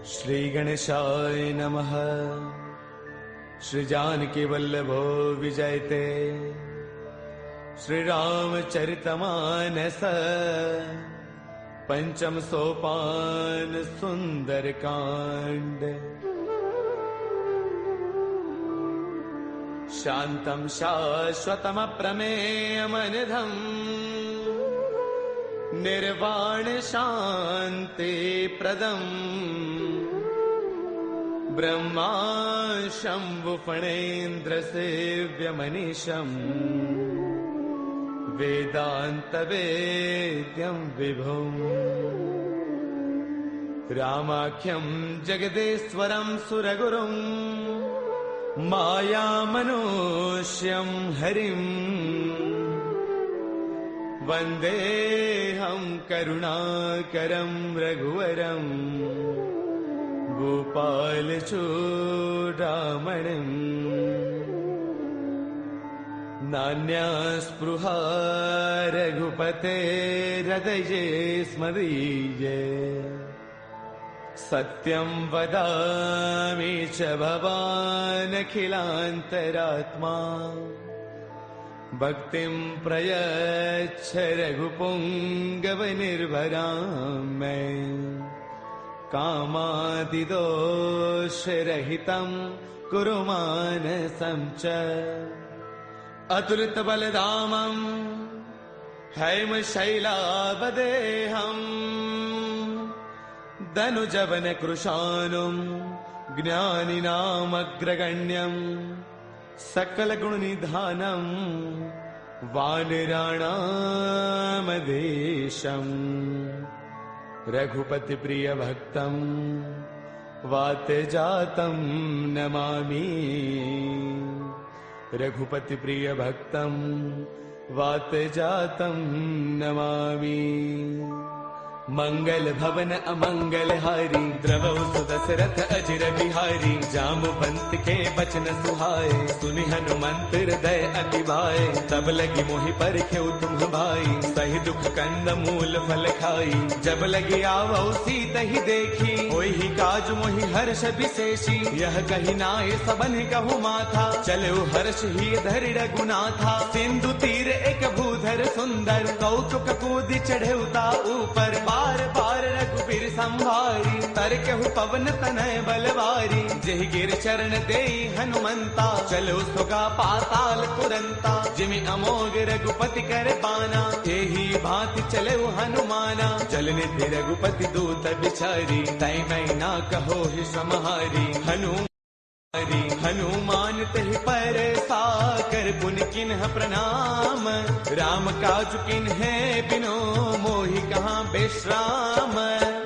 श्री गणेशाय नमः। श्री जानकी वल्लभो विजयते। श्री रामचरितमानस पंचम सोपान सुंदर कांड। शांतं शाश्वतमप्रमेयमनिधम् निर्वाण शांति प्रदम् ब्रह्मा शंभु फणेन्द्र सेव्यमनीशम् वेदांत वेद्यं विभुम् रामाख्यं जगदेश्वरं सुरगुरुं मायामनुष्यं हरिम् वन्देऽहं करुणाकरं रघुवरं गोपालचूडामणिम्। नान्यास्पृहा रघुपतेर्हृदये स्मदीये। सत्यं वदामि च भवानखिलान्तरात्मा। भक्तिं प्रयच्छ रघुपुङ्गवनिर्भरां मे। कामादिदोषरहितं कुरु मानसं च। अतुलितबलधामं हैमशैलावदेहम् धनुजवनकृशानुं ज्ञानिनामग्रगण्यं सकलगुणनिधानं वानराणामधीशम्। रघुपतिप्रियभक्तं वातजातं नमामि। रघुपतिप्रियभक्तं वातजातं नमामि। मंगल भवन अमंगल हारी द्रवौ सुदशरथ अजिर बिहारी। जामवंत के बचन सुहाए सुनि हनुमंत हृदय अति भाए। तब लगी मोहि परखेउ तुम भाई सही दुख कंद मूल फल खाई। जब लगी आवौ सीतहि देखी होहि काज मोहि हर्ष विशेषी। यह कही नाय सबन कहु माथा चलो हर्ष ही धरि रघुनाथा। सिंधु तीर एक भूधर सुंदर कौतुक कूदि चढ़ेउता ऊपर। बार बार रघुबीर संभारी तरकहु पवन तनय बलवारी। जेहि गिर चरण देई हनुमंता चलो सुगा पाताल तुरंता। जिमि अमोघ रघुपति कर बाना एही भांति चले हनुमाना। जलनिधि रघुपति दूत बिचारी तै मैं ना कहो ही समहारी। हनुमान तहि पर साकर पुन किन्ह प्रणाम। राम काज किन्हे बिनो मोहि कहाँ बेश्राम।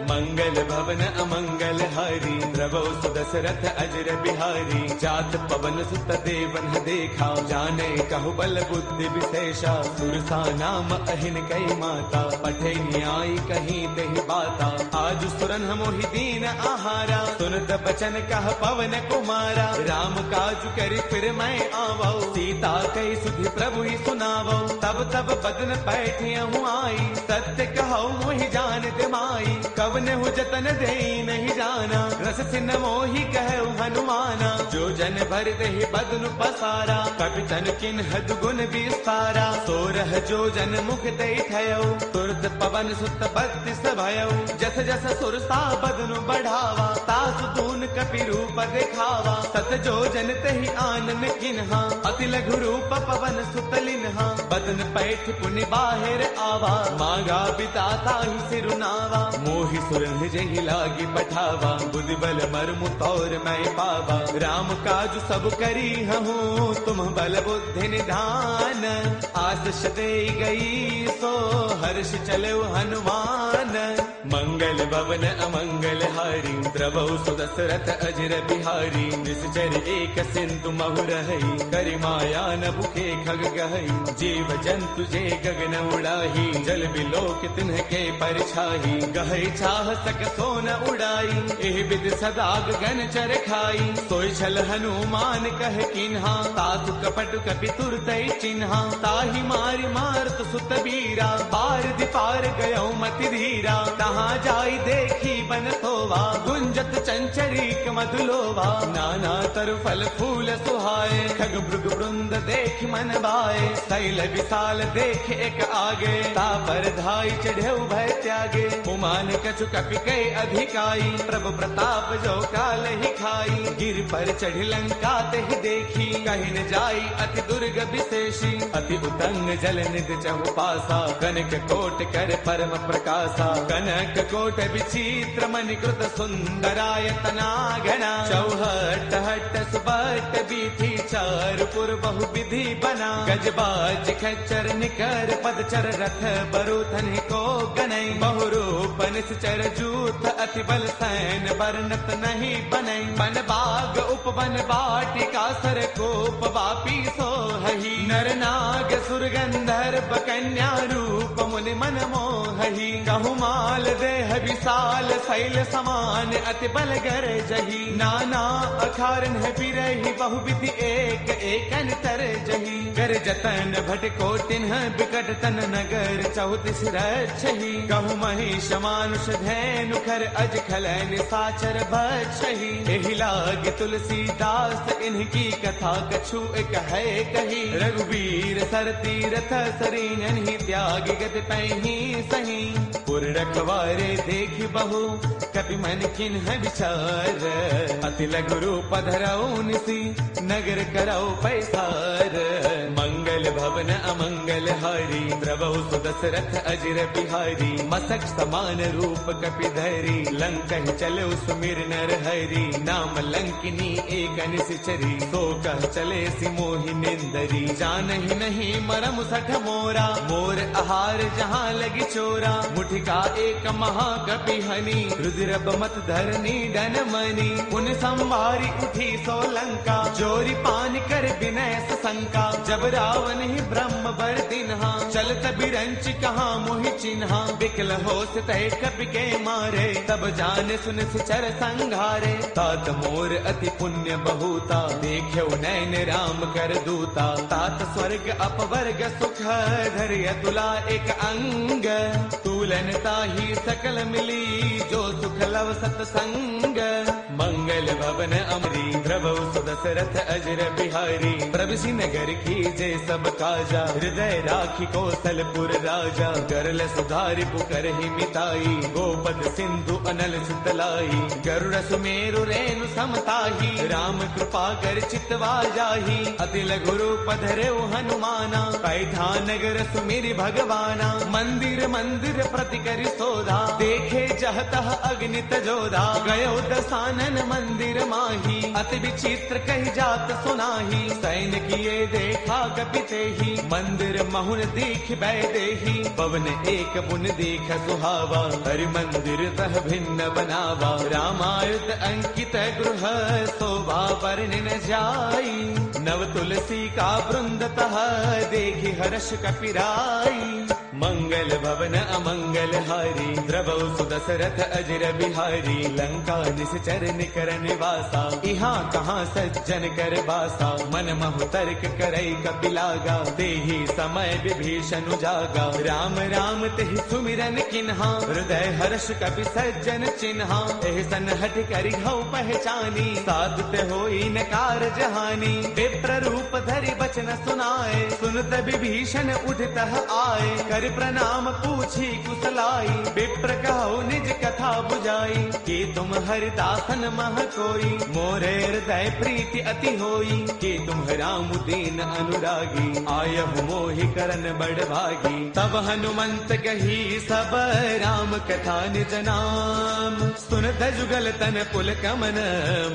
मंगल भवन अमंगल हारी द्रवौ सुदशरथ अजर बिहारी। जात पवन सुत देवन देखा जाने कहु बल बुद्धि विशेषा। सुरसा नाम अहिन कई माता पठे न्याय कहीं देहि बाता। आज सुरन मोहि दीन आहारा सुनत बचन कह पवन कुमारा। राम काज करि फिर मैं आवौ सीता कई सुधि प्रभु ही सुनावौ। तब तब बदन पैठियहु आई सत्य कहौ मोहि जानत माई। कवन हु जतन देई नहीं जाना रस सिन मोहि कहु हनुमाना। जो जन भर देहि बदन पसारा कपितन किन्ह दुगुन विस्तारा। सोरह जो जन मुख देई थयौ तुरत पवन सुत बत्तीस भयौ। जस जस सुरसा बदन बढ़ावा तासु तून कपि रूप दिखावा। सत जो जन तहि आनन किन्हा अति लघु रूप पवन सुत लिन्हा। बदन पैठ पुनि बाहिर आवा मागा बिताता ही सिरुनावा। मोहि सुरन जहि लागी पठावा बुद्धि बल मर्मु तौर मैं पावा। राम काज सब करी हूँ तुम बल बुद्धि निधान। आशीष दे गई सो हर्ष चलो हनुमान। मंगल भवन अमंगल हारी द्रवौ सुदशरथ अजर बिहारी निश्चर एक सिंधु महु रही करि माया न भूखे खग गहई जीव जंतु जे गगन उड़ाही जल बिलोक तिन्ह के परछाही गहई छाह सक सोन उड़ाई एह विद सदा गगन चर खाई सोई छल हनुमान कह किन्हा तातु कपट कपि तुरतई चिन्हा ताहि मारि मारत सुत बीरा पार दिपार गयो मति धीरा तहाँ जाई देखी बन सोवा गुंजत चंचरीक मधुलोभा नाना तरु फल फूल सुहाए खग मृग वृंद देख मन भाए शैल विशाल देख एक आगे तापर धाई चढ़े भय त्यागे उमान कछु कपि कै अधिकाई प्रभु प्रताप जो काल ही खाई गिर पर चढ़ी लंका ते ही देखी कहीं न जाई अति दुर्ग विशेषी अति उतंग जल निध चहु पासा कनक कोट कर परम प्रकाशा कनक कोट विचित्र मणिकृत सुंदरायतना घना चौहट हट सुबट बीथी चारुपुर बहु विधि बना गजबाज खच्चर निकर पदचर रथ बरुथन को गनई बहुरूप निश्चर जूथ अति बल सैन बरनत नहीं बनई बन बाग उपवन बाटिका सर कोप वापी सोहही नर नाग सुर गंधर्व कन्या रूप मुनि मन मोहही कहु माल देह विशाल शैल समान अति बल गर जही नाना अखारन है बिरही बहु विधि एक एकन तर जही कर जतन भट को तिन्ह बिकट तन नगर चौतीस रक्षही कहु महिष मानुष धैनु खर अज खलन साचर भक्षही एहि लाग तुलसीदास इनकी कथा कछु एक है कही रघुवीर सर तीरथ सरीन ही त्याग गत पैही सही पुर रखवारे देख बहु कपि मन किन्ह विचार अति लघु रूप धरऊ निसी नगर करऊ पैसार मंगल भवन अमंगल हारी द्रवहु सुदशरथ अजर बिहारी मसक समान रूप कपि धरी लंकन चले सुमिर नर हरि नाम लंकिनी एक निश्चरी सो कह चले सि मोहि निंदरी जानहि नहीं मरम सठ मोरा मोर आहार जहाँ लगी चोरा मुठिका एक महाकपि हनी रुद्र बमत धरनी डन मनी उन संवारी उठी सो लंका जोरी पान कर विनय शंका जब रावण ही ब्रह्म बर दिन्हा चलत बिरंच कहाँ मोहि चिन्हा बिकल हो तय कपि के मारे तब जान सुन सिचर संघारे तात मोर अति पुण्य बहुता देख्यो नैन राम कर दूता तात स्वर्ग अपवर्ग सुख धैर्य तुला एक अंग तूलन ताही सकल मिली जो सुख लव सतसंग मंगल भवन अमरी द्रवौ सुदशरथ अजर बिहारी प्रभुषि नगर की जय सब काजा हृदय राखी कौशलपुर राजा करल सुधारि पुकर ही मिताई गोपद सिंधु अनल सुतलाई गरुड़ सुमेरु रेणु समताही राम कृपा कर चितवा जाही अति लघु रूप धरेउ हनुमाना पैठा नगर सुमिरि भगवाना मंदिर मंदिर प्रति करि सोधा देखे जहतः अग्नित जोधा गयो दसानन मंदिर माही अति विचित्र कही जात सुनाही सैन किए देखा कपिते ही मंदिर महुन दीख बैदेही पवन एक पुन देख सुहावा हरि मंदिर तह भिन्न बनावा रामायुध अंकित गृह शोभा वर्णि न जाई नव तुलसी का वृंद तह देखी हर्ष कपिराई मंगल भवन अमंगल हारी द्रवौ सुदशरथ अजर बिहारी लंका निश्चर निकर निवासा यहाँ कहाँ सज्जन कर बासा मन महु तर्क करई कपिलागा तेहि समय विभीषण जागा राम राम तेहि सुमिरन किन्हा हृदय हर्ष कपि सज्जन चिन्हा एहि सन हठ करि हऊ पहचानी साधुत होई न कारज हानि विप्र रूप धरि बचन सुनाए सुनत विभीषण उठतः आए कर प्रणाम पूछी कुशलाई विप्र कहो निज कथा बुझाई कि तुम हरिदासन मह कोई मोरे हृदय प्रीति अति होई कि तुम राम दीन अनुरागी आयहु मोहि करन बड़ भागी तब हनुमंत कही सब राम कथा निज नाम सुनत जुगल तन पुल कमन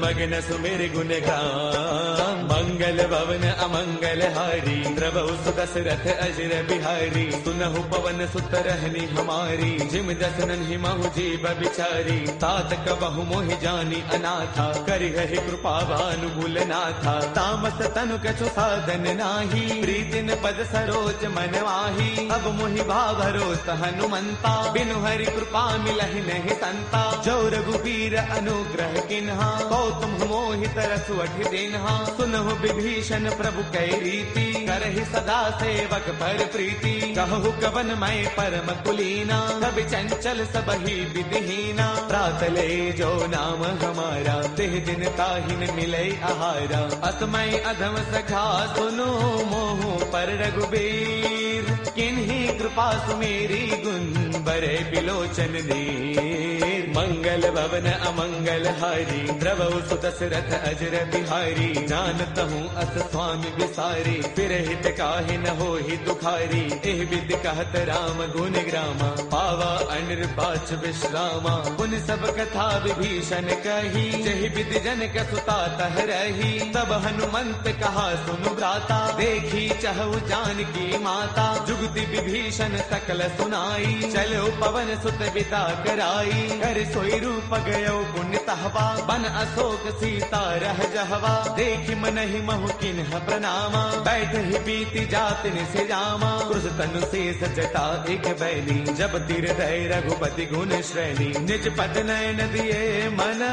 मगन सुमिर गुण गाम मंगल भवन अमंगल हारी द्रवौ सुदशरथ अजर बिहारी सुनहु पवन सुत रहनी हमारी, जिम दसनन ही महु जीव बिचारी। तात कबहु मोहि जानी अनाथा, करिहहि कृपा भानुगुल नाथा। तामस तनु कछु साधन नाही, प्रीतिन पद सरोज मन वाही। अब मोहि भावरोत हनुमंता, बिनु हरि कृपा मिलहि नहीं संता। जो रघुबीर अनुग्रह किन्हा, कौतुम मोहि तरसु अठि दिन्हा। सुनहु विभीषण प्रभु कै रीति, करहि सदा सेवक पर प्रीति। कहु कवन मैं परम कुलीना, कवि चंचल सबहि विधिहीना। प्रातले जो नाम हमारा, तिह दिन ताहिन मिलै आहारा। असमय अधम सखा सुनो, मोहु पर रघुबीर। किन्ही कृपा सुमेरी, गुण बरे बिलोचन दीर। मंगल भवन अमंगल हारी, द्रवहु सुदशरथ अजर बिहारी। जानत हूँ अस स्वामी विसारी, फिर हित काहे न होहि दुखारी। एह विधि कहत राम गुण ग्रामा, पावा अनिर्वाच विश्रामा। पुन सब कथा विभीषण कही, जहि विधि जनक सुता तह रही। तब हनुमंत कहा सुनु भ्राता, देखी चहु जानकी माता। जुगति विभीषण सकल सुनाई, चलो पवन सुत बिता कराई। कर सोई रूप गयो पुण्य तहवा, बन अशोक सीता रह जहवा। देखि मनहि महु किन्ह प्रणामा, बैठ ही बीती जात निसे जामा। क्रुश तनु शेष जटा एक बैली, जब तिर दय रघुपति गुण श्रेणी। निज पद नयन दिए मन,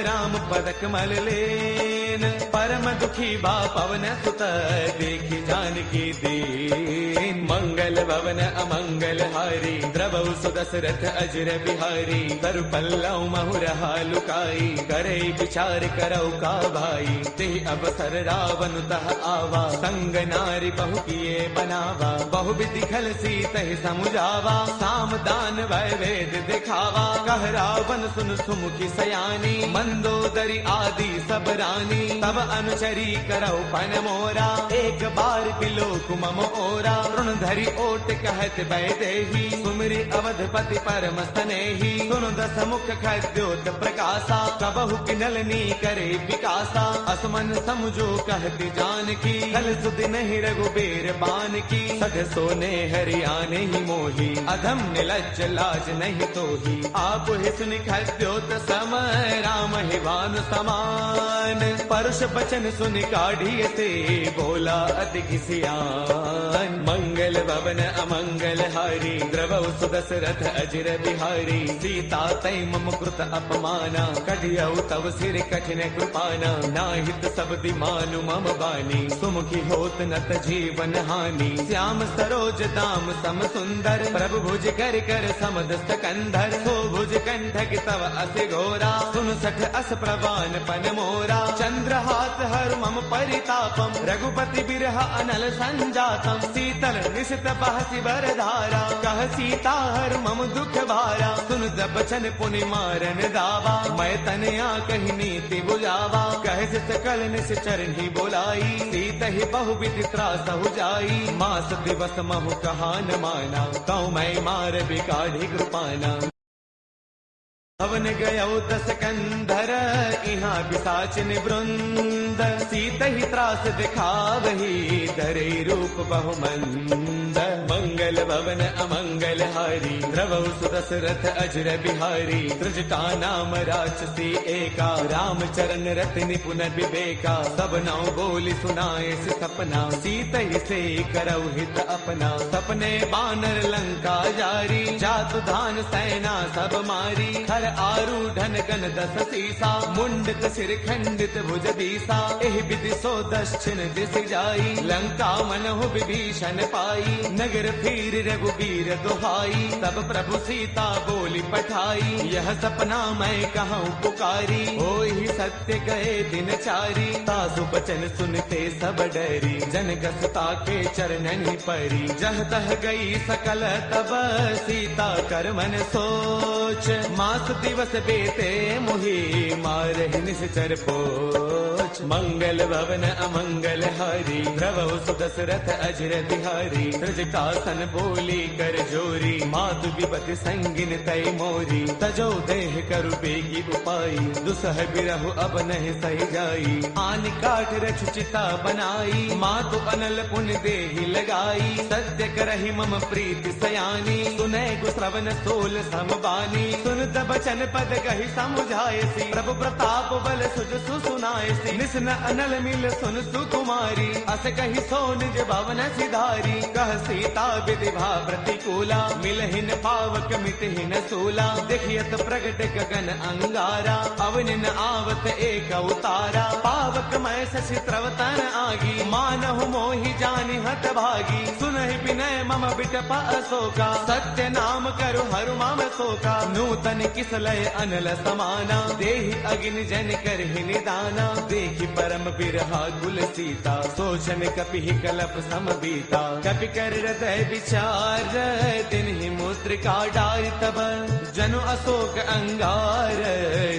राम पद कमल लेन। परम दुखी बा पवन सुत, देखि जानकी दीन। मंगल भवन अमंगल हारी, द्रवहु सुदशरथ अजर बिहारी। तरु पल्लव महु रहा लुकाई, करे विचार करौ का भाई। ते अवसर रावण तह आवा, संग नारी बहु किए बनावा। बहु विधि खल सीतहि समुझावा, साम दान वै वेद दिखावा। कह रावण सुन सुमुखी सयानी, मंदोदरी आदि सब रानी। तब अनुचरी करौ पन मोरा, एक बार बिलोक मम ओरा। तृण धरि ओट कहत वैदेही, सुमिरि अवधपति परम स्नेही। सुनु दस मुख खद्योत प्रकाशा, कबहु किनलनी करे विकासा। असमन समझो कहती जानकी, कल सुधि नहीं रघुबीर बान की। सध सोने हरियाने ही मोही, अधम निलज्ज लाज नहीं तोही। आप ही सुनि खद्योत सम, राम ही भानु समान। परुष बचन सुनि काढ़ी से, बोला अति सियान। मंगल भवन अमंगल हारी, द्रवहु सुदशरथ अजर बिहारी। सीता तै मम कृत अपमाना, कढ़ियौ तव सिर कठिन कृपाना। नाहित सब दिमानु मम बानी, सुमुखी होत नत जीवन हानि। श्याम सरोज दाम सम सुंदर, प्रभु भुज कर कर समद सकंधर। सो भुज कंठक तव अस घोरा, सुन सठ अस प्रवान पन मोरा। चंद्रहास हर मम परितापम, रघुपति बिरह अनल संजातम। शीतल निशित बहसी बरधारा, कह सीता हर मम दुख भारा। सुन बचन पुनि मारन दावा, मैं तनया कही नीति बुझावा। कह सकल निस चरणी बोलाई, सीत ही बहु विधि त्रासहु जाई। मास दिवस महु कहा न माना, कौ मैं मार बिकाढ़ी कृपाना। भवन गयो दस कंधर, इहाँ पिशाचिन वृंद। सीत ही त्रास दिखावही, धरे रूप बहुमंद। मंगल भवन अमंगल हारी, द्रवहु सुदशरथ अजर बिहारी। त्रिजटा नाम राक्षसी एका, राम चरण रति निपुण विवेका। सब नाउ बोली सुनाए सपना, सीत ही से करौ हित अपना। सपने बानर लंका जारी, जातु धान सेना सब मारी। हर आरूढ़न गण दस सीसा, मुंडक सिर खंडित भुज दीसा। एह विधि सो दक्षिण दिस जाई, लंका मनहु विभीषण पाई। नगर फिर रघुबीर दुहाई, तब प्रभु सीता बोली पठाई। यह सपना मैं कहूँ पुकारी, होई सत्य गए दिन चारी। तासु बचन सुनते सब डरी, जनक सुता के चरणन ही परी। जह तह गई सकल तब, सीता कर मन सोच। मास दिवस दिवस बेते मोहि मारहि निश्चर पोच। मंगल भवन अमंगल हारी द्रवहु सुदशरथ अजर बिहारी। त्रिजटासन बोली कर जोरी मातु विपति संगिन तय मोरी। तजो देह करु बेगी उपाई दुसह बिरहु अब नहीं सही जाई। आन काठ रच चिता बनाई मातु अनल पुण्य देहि लगाई। सत्य करहि मम प्रीति सयानी सुनै गुश्रवण सोल समबानी। सुनत बचन पद कहि समुझायसी प्रभु प्रताप बल सुज सुनायसी। निसन अनल मिल सुन सुकुमारी अस कहि सो निज भवन सिधारी। कह सीता विधि भा प्रतिकूला मिलहिन पावक मिटहिन सूला। देखियत प्रगट गगन अंगारा अवनिन आवत एक अवतारा। पावक मैं शशि त्रवतन आगी मानहु मोहि जानि हत भागी। सुनहि विनय मम बिटप अशोका सत्य नाम करु हरु मम शोका। नूतन किसलय अनल समाना देहि अग्नि जन करहि निदाना। देखि परम बिरहा कुल सीता सोचन कपि कलप समबीता। कपि कर हृदय विचार तिन्हि मुद्रिका डारि तब। जनु अशोक अंगार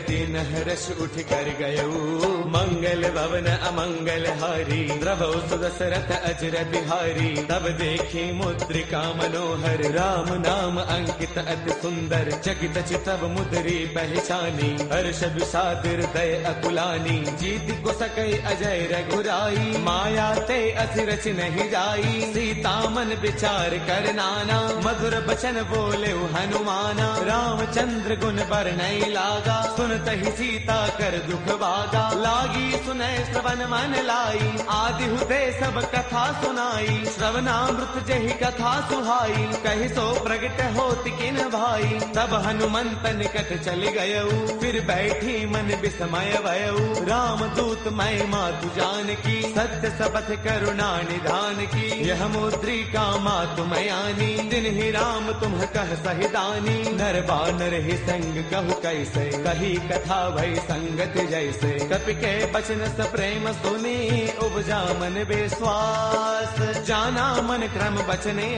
दिन हर्ष उठ कर गयऊ। मंगल भवन अमंगल हारी द्रवहु सुदशरथ अजर बिहारी। तब देखी मुद्रिका मनोहर राम नाम अंकित अति सुंदर। चकित चितव मुद्री पहचानी हर्ष विषाद हृदय अकुलानी। जीत को सकई अजय रघुराई माया ते अति रच नहीं जाई। सीता मन विचार कर नाना मधुर बचन बोले हनुमाना। रामचंद्र गुण बरनई लागा सुनत ही सीता कर दुख भागा। लागी सुनय श्रवण मन लाई आदि हुते सब कथा सुनाई। श्रवणामृत जहि कथा सुहाई कहि सो प्रगट होत किन भाई। तब हनुमंत निकट चल गयऊ फिर बैठी मन विस्मय भयऊ। राम दूत मैं मातु जान की सत्य शपथ करुणा निधान की। यह मुद्रिका मातु मयानी दिन ही राम तुम कह सहिदानी। नर बानर ही संग कहु कैसे कही कथा भई संगत जैसे। कपि के बचन स प्रेम सुनी उपजा मन विश्वास। जाना मन क्रम बचने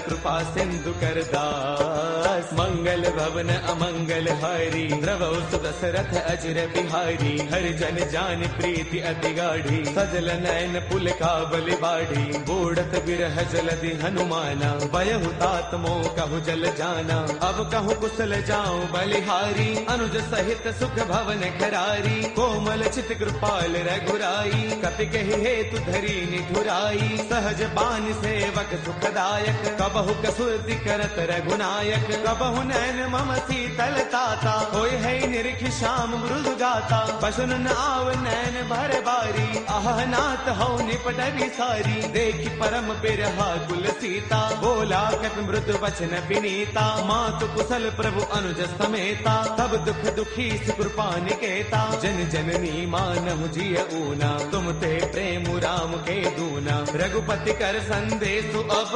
कृपा सिंधु कर दास। मंगल भवन अमंगल हारी द्रवहु सुदशरथ अजर बिहारी। हरि जन जान प्रीति अति गाढ़ी सजल नयन पुल का बलि बाढ़ी। बूढ़त बिरह जलधि हनुमाना बयहु तात मोह कहु जल जाना। अब कहु कुशल जाऊं बलिहारी अनुज सहित सुख भवन खरारी। कोमल चित कृपाल रघुराई कपि कहि हेतु धरी निठुराई। सहज बान सेवक सुखदायक कबहु कसुरति करत रघुनायक। कबहु नैन मम शीतल ताता होय है निरखि श्याम मृदु गाता। पशुन आव नैन भर बारी आह नाथ हौ निपट सारी। देखि परम बिरहा कुल सीता बोला कपि मृदु वचन विनीता। मातु कुशल प्रभु अनुज समेता तब दुख दुखी कृपा निकेता। जन जननी मानहु जिय ऊना तुम ते प्रेम राम के दूना। रघुपति कर संदेश अब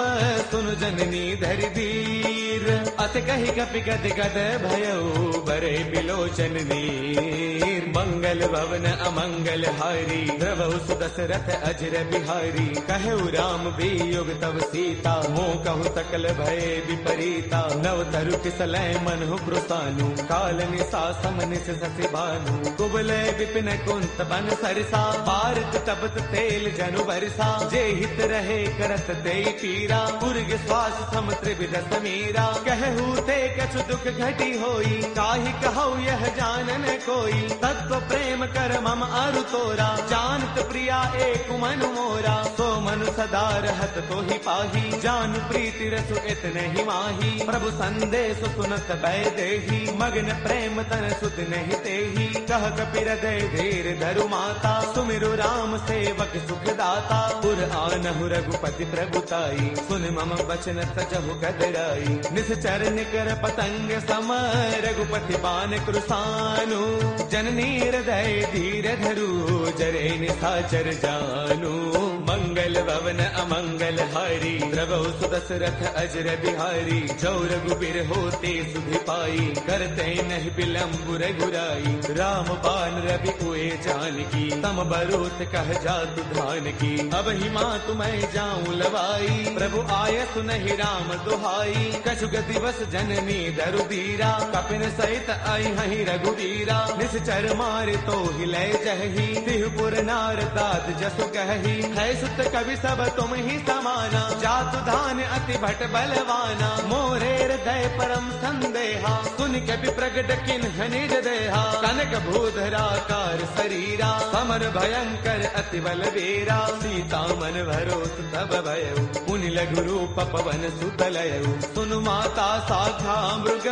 सुन जननी धरि धीर। अत कहि कपि गद गद भयऊ बरे बिलोचन नीर। मंगल भवन अमंगल हारी द्रवहु सुदशरथ अजर बिहारी। कहु राम वियोग तव सीता मोह कहु सकल भय विपरीता। नव तरु किसलय मनहु कृतानु काल निसा समनिस ससि भानु। कुबलय विपिन कुंत बन सरसा भारत तपत तेल जनु बरसा। जे हित रहे करत ते पीरा उर्ग श्वास सम त्रिविध समीरा। कहु ते कछु दुख घटी होई काहि कहु यह जानन कोई। तत्व प्रेम कर मम अरु तोरा जानत प्रिया एक मनु मोरा। सो मनु सदा रहत तो ही पाही जानु प्रीति रसु इतने ही माही। प्रभु संदेश सुनत भय देही मग्न प्रेम तन सुध नहीं तेही। कह कपि हृदय धीर धरु माता सुमिरु राम सेवक सुख दाता। पुर आनहु रघुपति प्रभुताई सुन मम वचन तजहु कदराई। निश्चर निकर पतंग सम रघुपति बान कृसानु। जननी हृदय धीर धरु जरे निशाचर जानु। मंगल भवन अमंगल हारी, द्रवौ सुदशरथ अजर बिहारी। जो रघुबीर होते सुधि पाई, करते नहीं विलंब रघुराई। राम बाण रवि उए जानकी, तम बरोत कह जातु धान की। अब ही मातु मैं जाऊं लवाई, प्रभु आय सुनहि राम दुहाई। कछु गति बस जननी दरु दीरा, कपिन सहित आई हहि रघुवीरा। निश्चर मारे तो हिले जही, तिहुपुर नार दात जसु कही। है सुत कवि सब तुम ही समाना, जातु धान अति भट बलवाना। मोरे हृदय परम संदेहा, सुन कपि प्रगट किन्ह निज देहा। कनक भूधराकार शरीरा, समर भयंकर अति बलवीरा। सीता मन भरोस तब भयउ, पुनि लघु रूप पवन सुत लयउ। सुनु माता शाखा मृग,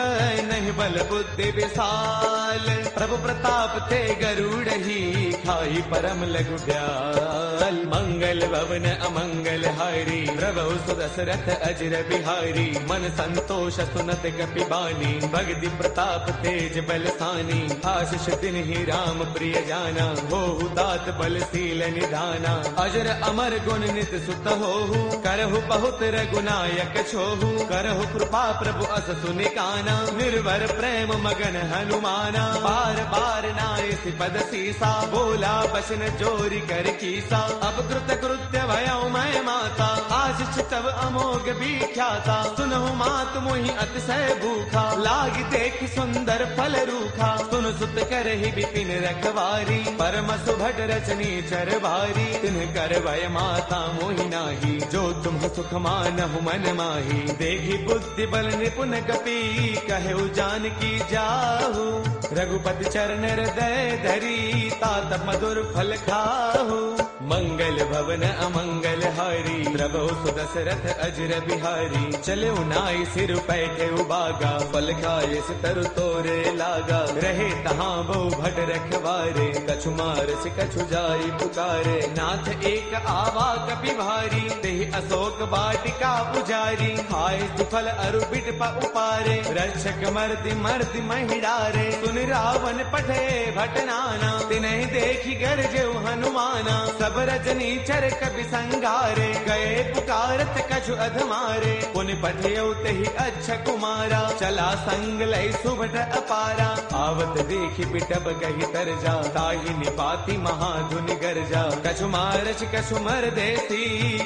नहीं बल बुद्धि विशाल। प्रभु प्रताप ते गरुड़ही, खाई परम लघु ब्याल। मंगल भवन अमंगल हारी, प्रभु सुदशरथ अजर बिहारी। मन संतोष सुनत कपि बानी, भगति प्रताप तेज बलसानी। आशीष तिन्हि राम प्रिय जाना, होहु दात बलशील निधाना। अजर अमर गुण नित सुत होहु, करहु बहुत रघुनायक छोहु। करहु कृपा प्रभु अस सुनिकाना, निर्भर प्रेम मगन हनुमाना। बार बार नाय पद सीसा, बोला बसन जोरी कर कीसा। अब कृत कृत्य भयउ मैं माता, आशीष तब अमोघ विख्याता। सुनहु मात मोहि अतिशय भूखा, लागी देख सुंदर फल रूखा। सुन सुत करहि विपिन रखवारी, परम सुभट रचनी चर भारी। तिन्ह कर भय माता मोहि नाही, जो तुम सुख मानहु मन माही। देखी बुद्धि बल निपुण कपि, कहु जानकी जाहु। रघुपति चरण हृदय धरी, तात मधुर फल खाहु। मंगल भवन अमंगल हारी, द्रवौ सुदशरथ अजर बिहारी। चले नाई सिर पैठे उबागा, फल खाए तरु तोरे लागा। रहे तहाँ बहु भट रखवारे, कछु मारस कछु जाई पुकारे। नाथ एक आवा कपि भारी, तेहि अशोक वाटिका पुजारी। खाए सुफल अरु बिट उपारे, रक्षक मर्दि मर्दि महिडारे। सुन रावण पठे भट नाना, तिन्हि देखी गरजेउ हनुमाना। सब रजनी चर कपि संगारे, गए पुकारत कछु अधमारे। पुनि पठेउ तेहि अच्छा कुमारा, चला संग लय सुभट अपारा। आवत देखि बिटप कहि तरजा, ताहि निपाति महाधुनि गरजा। कछु मारच कछु मर देसी,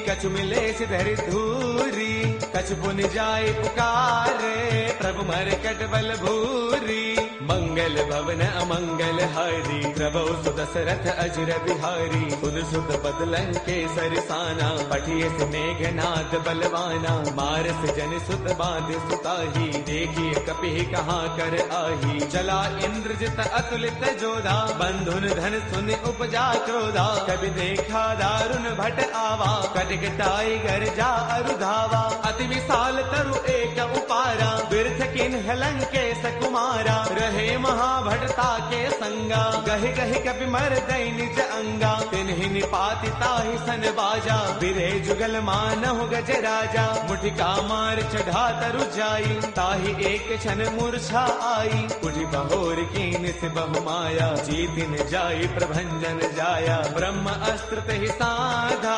कछु मिलेस धरि धूरी। कछु पुनि जाय पुकारे, प्रभु मरकट बल भूरी। मंगल भवन अमंगल हारी, द्रवौ सुदशरथ अजर बिहारी। सुन सुत पद लंकेसर साना, पठिए से मेघनाद बलवाना। मारस जन सुत बांध सुताही, देखिए कपि कहाँ कर आही। चला इंद्रजित अतुलित जोधा, बंधुन धन सुन उपजा क्रोधा। कभी देखा दारुण भट आवा, कटकटाई गरजा अरुधावा। अति विशाल तरु एक उपारा, बिरथ किन्ह लंकेश कुमारा। रहे महाभटता के संगा, गहि गहि कपि मर दई निज अंगा। तिन्हि निपाति ताहि सन बाजा, बिरे जुगल मानहु गज राजा। मुठिका मार चढ़ा तरु जाई, ताहि एक क्षण मूर्छा आई। उठि बहोर कीन से बहु माया, जीतिन जाई प्रभंजन जाया। ब्रह्म अस्त्र तेहि साधा,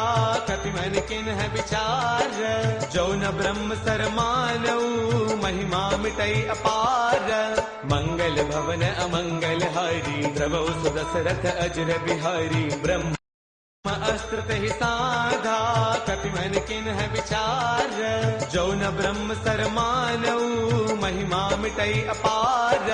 कपि मन किन्ह विचार। जो न ब्रह्म सर मानऊ, महिमा मिटई अपार। मंगल भवन अमंगल हारी, द्रवौ सुदशरथ अजर बिहारी। ब्रह्म अस्त्र तेहि साधा, कपि मन किन्ह विचार। जो न ब्रह्म सर मानऊ, महिमा मिटई अपार।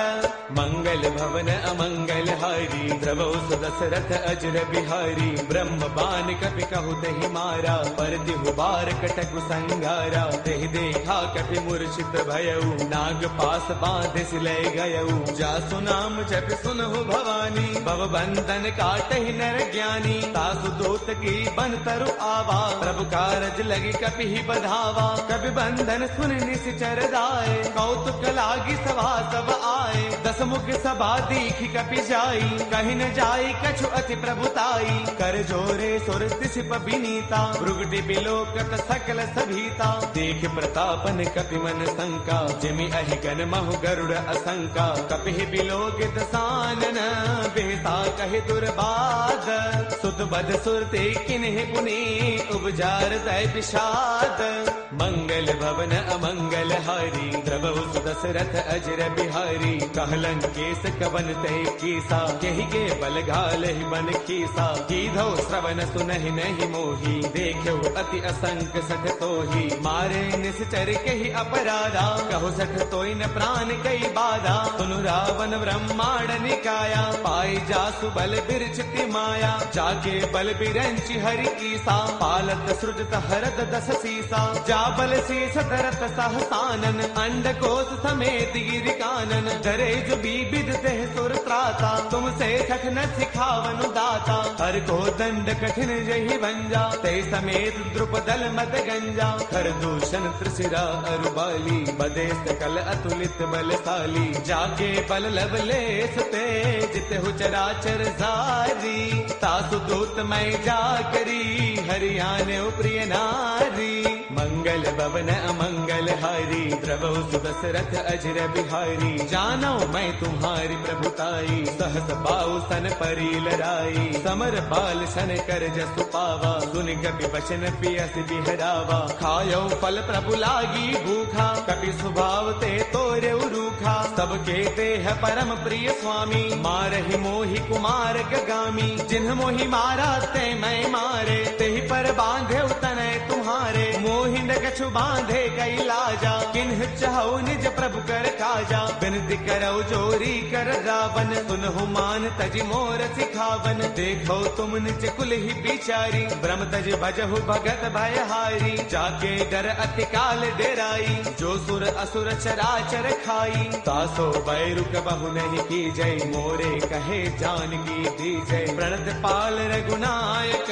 मंगल भवन अमंगल हारी, द्रवौ सुदशरथ अजर बिहारी। ब्रह्म बान कपि कहु तेहि मारा, पर तिहु बार कटकु संगारा। तेहि देखा कपि मूर्छित भयउ, नाग पास बांधे सिलय गयउ। जासु नाम जपि सुनहु भवानी, भव बंधन काटहि नर ज्ञानी। तासु दूत की बन तरु आवा, प्रभु कारज लगी कपि ही बधावा। कपि बंधन सुन निश्चर दाए, कौतुक लागी सभा सब आए। दस मुख सभा दीखी कपि जाई, कहीं न जाई कछु अति प्रभुताई। कर जोरे सुर तिसिप बिनीता, भृगुटि बिलोकत सकल सभीता। देख प्रतापन कपि मन शंका, जिमि अहि गन महु गरुड़ असंका। कपि बिलोकित सानन बेहसा कहे दुर्बाद, सुत बद सुरते किन्हे पुनि उपजार तय विषाद। मंगल भवन अमंगल हारी, द्रवहु सुदशरथ अजर बिहारी। कहलन केस कवन तय कीसा, केहि के बल घाल ही बन कीसा। कीधो श्रवण सुनहि नहीं मोही, देखो अति असंक सठ तोही। मारे निश्चर केहि अपराधा, कहो सठ तोय न प्राण कई बाधा। सुनु रावण ब्रह्मांड निकाया, पाई जासु बल बिरचिति माया। जाके बल बिरंचि हरि कीसा, पालत सृजत हरत दस सीसा। जा बल शीस धरत सहसानन, अंड कोश समेत गिर कानन। डरे जो विविध देह सुर त्राता, तुमसे सठ न सिखावनु दाता। हर को दंड कठिन जहि भंजा, ते समेत द्रुपदल मद गंजा। खर दूषण त्रिशिरा अरुबाली, बदे सकल अतुलित बलशाली। जाके बल लवलेश ते, जित हु चराचर सारी। तासु दूत मैं जा करी, हरियाणे प्रिय नारी। मंगल भवन अमंगल हारी, द्रवहु सुदशरथ अजर बिहारी। जानो मैं तुम्हारी प्रभुताई, सहस बाहु सन परी लड़ाई। समर बाल सन कर जसु पावा, सुन कपि वचन पियस बिहरावा। खायो फल प्रभु लागी भूखा, कपि स्वभाव ते तोरे रूखा। सबके देह परम प्रिय स्वामी, मारहि मोहि कुमार गगामी। जिन्ह मोहि मारा ते मैं मारे, तेहि पर बांधे तनय तुम्हारे। मोहि न कछु बांधे कई लाजा, किन्ह चाहु निज प्रभु कर काजा। बिनती करौ जोरी कर रावण, सुनहु मान तज मोर सिखावन। देखो तुम निज कुल ही बिचारी, ब्रह्म तज भजहु भगत भयहारी। जाके डर अति काल डेराई, जो सुर असुर चराचर खाई। तासो बैरु कबहु नहीं की जय, मोरे कहे जानकी दी जय। प्रणत पाल रघुनायक,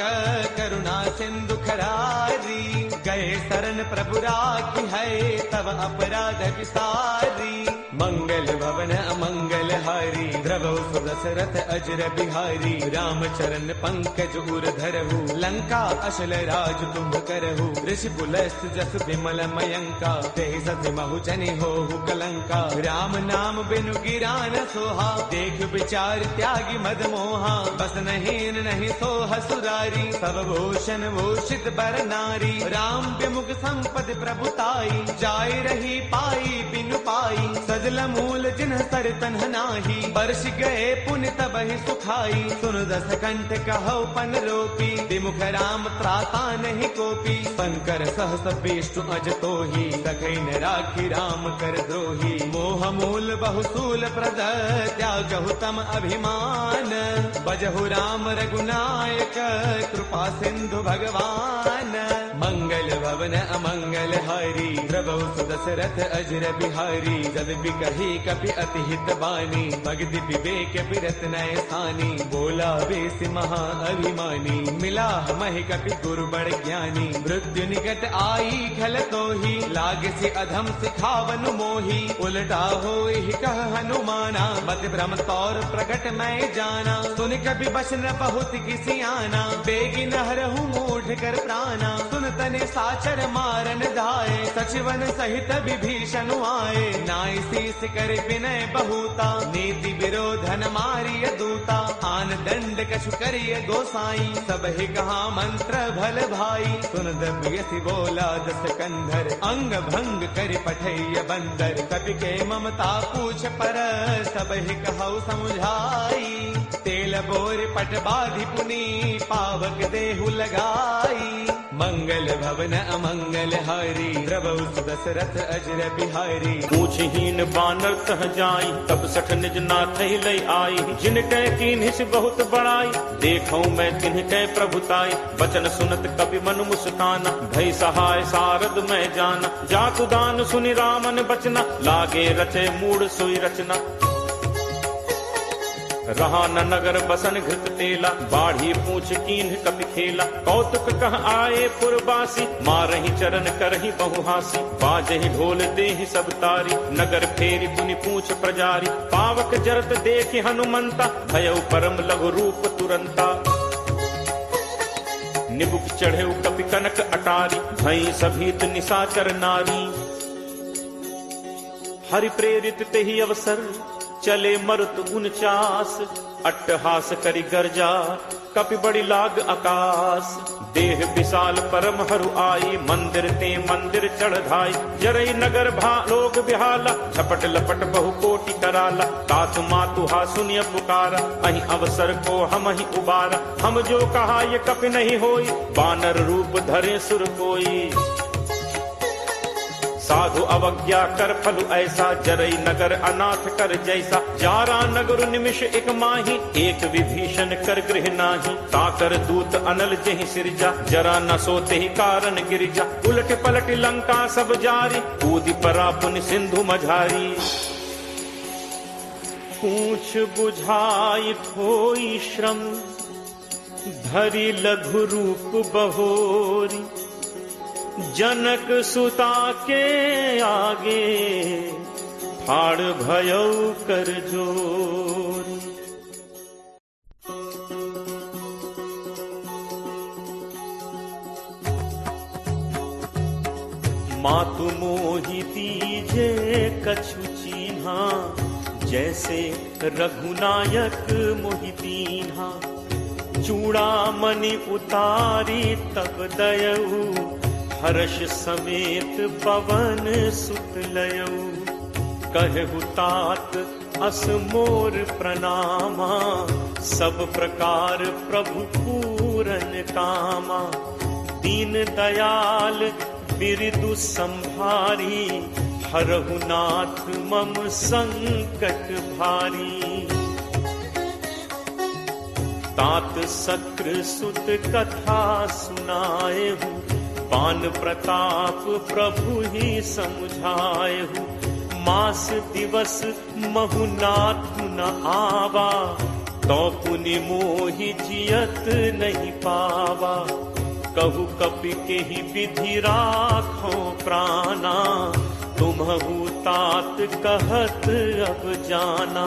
करुणा सिंधु खरारी। गए शरण प्रभु राखी है, तब अपराध विसारी। मंगल भवन अमंगल हारी, द्रवहु सुदशरथ अजर बिहारी। राम चरण पंकज उर धरहु, लंका अशल राज तुम करहु। ऋषि पुलस्त जस विमल मयंका, तेहि सति महु जनि होहु कलंका। राम नाम बिनु गिरा न सोहा, देख विचार त्यागी मद मोहा। बस नहीं नहीं सोह सुरारी, सब भूषण भूषित बर नारी। राम विमुख संपद प्रभुताई, जाय रही पाई बिनु पाई। सजल मूल जिन्ह सर तन्ह नाही, बरस गए पुण्य तबहि सुखाई। सुन दस कंठ कहौ पन रोपी, विमुख राम त्राता नहीं कोपी। शंकर सहस विष्णु अज तोही, सखै न राखी राम कर द्रोही। मोह मूल बहुसूल प्रद, त्यागहु तम अभिमान। बजहु राम रघुनायक, कृपा सिंधु भगवान। मंगल भवन अमंगल हारी, द्रवहु सुदशरथ अजर बिहारी। जद बिकहि कपि अति हित बानी, भगति विवेक बिरत नय सानी। बोला बेस महा अभिमानी, मिला महि कपि गुरु बड़ ज्ञानी। मृत्यु निकट आई खल तोही, लागे से अधम सिखावनु मोही। उलटा होई कह हनुमाना, मत भ्रम तौर प्रगट मैं जाना। सुन कपि बचन बहुत किसी आना, बेगी नहरहु मूढ़ कर प्राणा। सुन तने साचर मारन धाये, सचिवन सहित विभीषण आए। नाई शीस कर विनय बहुता, नीति विरोधन मारिय दूता। आन दंड कछु करिय गोसाई, सब ही कहा मंत्र भल भाई। सुन दबियसि बोला दस कंधर, अंग भंग कर पठैय बंदर। कपि के ममता पूछ पर, सब ही कहु समुझाई। तेल बोर पट बाधि पुनी, पावक देहु लगाई। मंगल भवन अमंगल हारी, द्रवहु सुदशरथ अजर बिहारी। पूछहीन बानर तह जाई, तब सठ निज नाथ लय आई। जिन कै कीन्हिस बहुत बड़ाई, देखौ मैं तिन्ह कै प्रभुताई। बचन सुनत कपि मनु मुस्काना, भय सहाय सारद मैं जाना। जातु दान सुनि रामन बचना, लागे रचे मूढ़ सोई रचना। रहा न नगर बसन घृत तेला, बाढ़ी पूछ कीन्ह कपि खेला। कौतुक कह आए पुरबासी, मारहि चरण करहि बहुहासी। बाजहि ढोल देहि सब तारी, नगर फेरी पुनि पूछ प्रजारी। पावक जरत देखि हनुमंता, भयउ परम लघु रूप तुरंता। निबुक चढ़े कपि कनक अटारी, भई सभीत निशाचर नारी। हरि प्रेरित तेहि अवसर, चले मरुत 49 अट्टहास करी गर्जा कपि बड़ी लाग आकाश। देह विशाल परम हरु आई, मंदिर ते मंदिर चढ़ाई। जरई नगर भा लोग बिहाला, झपट लपट बहु कोटि कराला। तात मातु हा सुनिय पुकारा, अहि अवसर को हम ही उबारा। हम जो कहा ये कपि नहीं होई, बानर रूप धरे सुर कोई। साधु अवज्ञा कर फलु ऐसा, जरई नगर अनाथ कर जैसा। जारा नगर निमिष एक माही, एक विभीषण कर गृह नाही। ताकर दूत अनल जहि सिरजा, जरा न सोते ही कारण गिरिजा। उलट पलट लंका सब जारी, कूदि परा पुन सिंधु मझारी। पूछ बुझाई होई श्रम, धरि लघु रूप बहोरी। जनक सुता के आगे, फाड़ भयौ कर जोरी। मातु मोहि दीजे कछु चीन्हा, जैसे रघुनायक मोहि दीन्हा। चूड़ामणि उतारी तब दयऊ, हर्ष समेत पवन सुत लयऊ। कहु तात अस मोर प्रणामा, सब प्रकार प्रभु पूरन कामा। दीन दयाल बिरदु संभारी, हरहु नाथ मम संकट भारी। तात सक्र सुत कथा सुनाएहु, पान प्रताप प्रभु ही समझाएहु। मास दिवस महु नाथु न आवा, तो पुनि मोहि जियत नहीं पावा। कहु कपि के ही विधि राखो प्राणा, तुम्हु तात कहत अब जाना।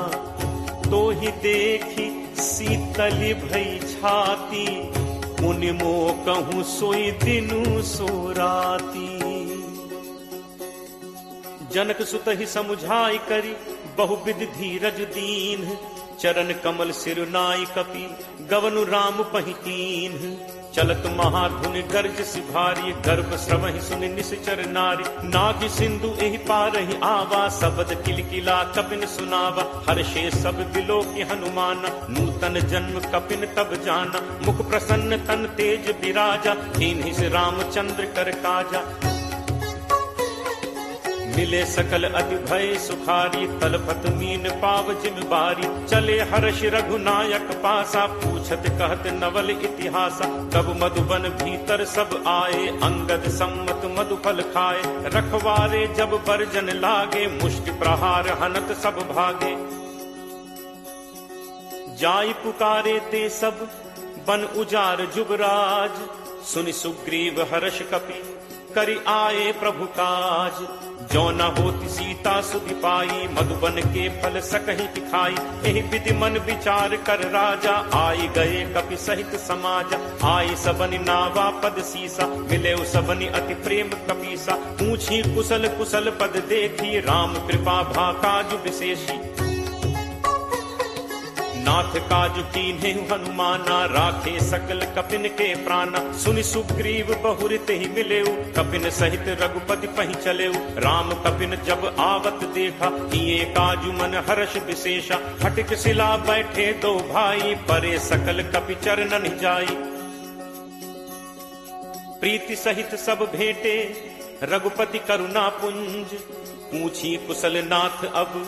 तो ही देखी शीतल भई छाती, मुनि मो कहूँ सोई दिनु सो राती। जनक सुत ही समुझाई करी, बहुविध धीरज दीन। चरण कमल सिरुनाई कपि, गवनु राम पहितीन। चलत महाधुनि गर्ज सिभारी, गर्भ श्रवहि सुनि निश्चर नारी। नाग सिंधु एहि पारहि आवा, सबद किलकिला कपिन सुनावा। हर्षे सब दिलो की हनुमाना, नूतन जन्म कपिन तब जाना। मुख प्रसन्न तन तेज विराजा, दीन्हि से रामचंद्र कर काजा। मिले सकल अति भय सुखारी, तलपत मीन पाव जिम बारी। चले हर्ष रघुनायक पासा, पूछत कहत नवल इतिहासा। तब मधुबन भीतर सब आए, अंगद सम्मत मधुफल खाए। रखवारे जब बरजन लागे, मुष्टि प्रहार हनत सब भागे। जाई पुकारे ते सब, बन उजार जुबराज। सुनि सुग्रीव हर्ष कपि, करि आए प्रभु काज। जो न होती सीता सुधि पाई, मधुबन के फल सकहि खाई। एहि विधि मन विचार कर राजा, आई गए कपि सहित समाजा। आई सबनि नावा पद सीसा, मिले सबनि अति प्रेम कपीसा। पूछी कुशल कुशल पद देखी, राम कृपा भा काज विशेषी। नाथ काज कीन्हे हनुमाना, राखे सकल कपिन के प्राणा। सुनि सुग्रीव बहुरित ही मिलेऊ, कपिन सहित रघुपति पहि चलेऊ। राम कपिन जब आवत देखा, किए काजु मन हर्ष विशेषा। हटिक शिला बैठे दो भाई, परे सकल कपि चरणन जाई। प्रीति सहित सब भेंटे, रघुपति करुणा पुंज। पूछी कुशल नाथ अब,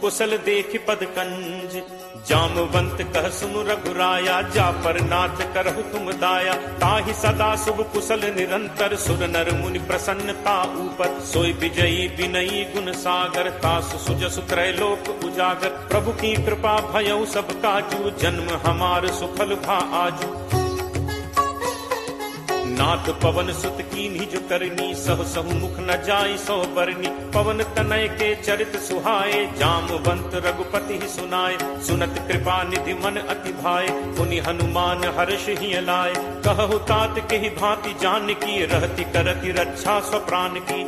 कुशल देख पद कंज। जामवंत कह सुनु रघुराया, जा पर नाथ करहु तुम दाया। ताहि सदा शुभ कुशल निरंतर, सुर नर मुनि प्रसन्नता ऊपर। सोई विजयी विनयी गुण सागर, तासु सुजसु त्रैलोक उजागर। प्रभु की कृपा भयउ सब काजू, जन्म हमार सुफल भा आजू। नाथ पवन सुत कीन्ही जो करनी, सहु सहु मुख न जाई सो बरनी। पवन तनय के चरित सुहाए, जामवंत रघुपति ही सुनाए। सुनत कृपा निधि मन अति भाए, पुनि हनुमान हर्ष ही लाए। कहु तात के ही भांति जान की, रहती करती रक्षा स्वप्राण की।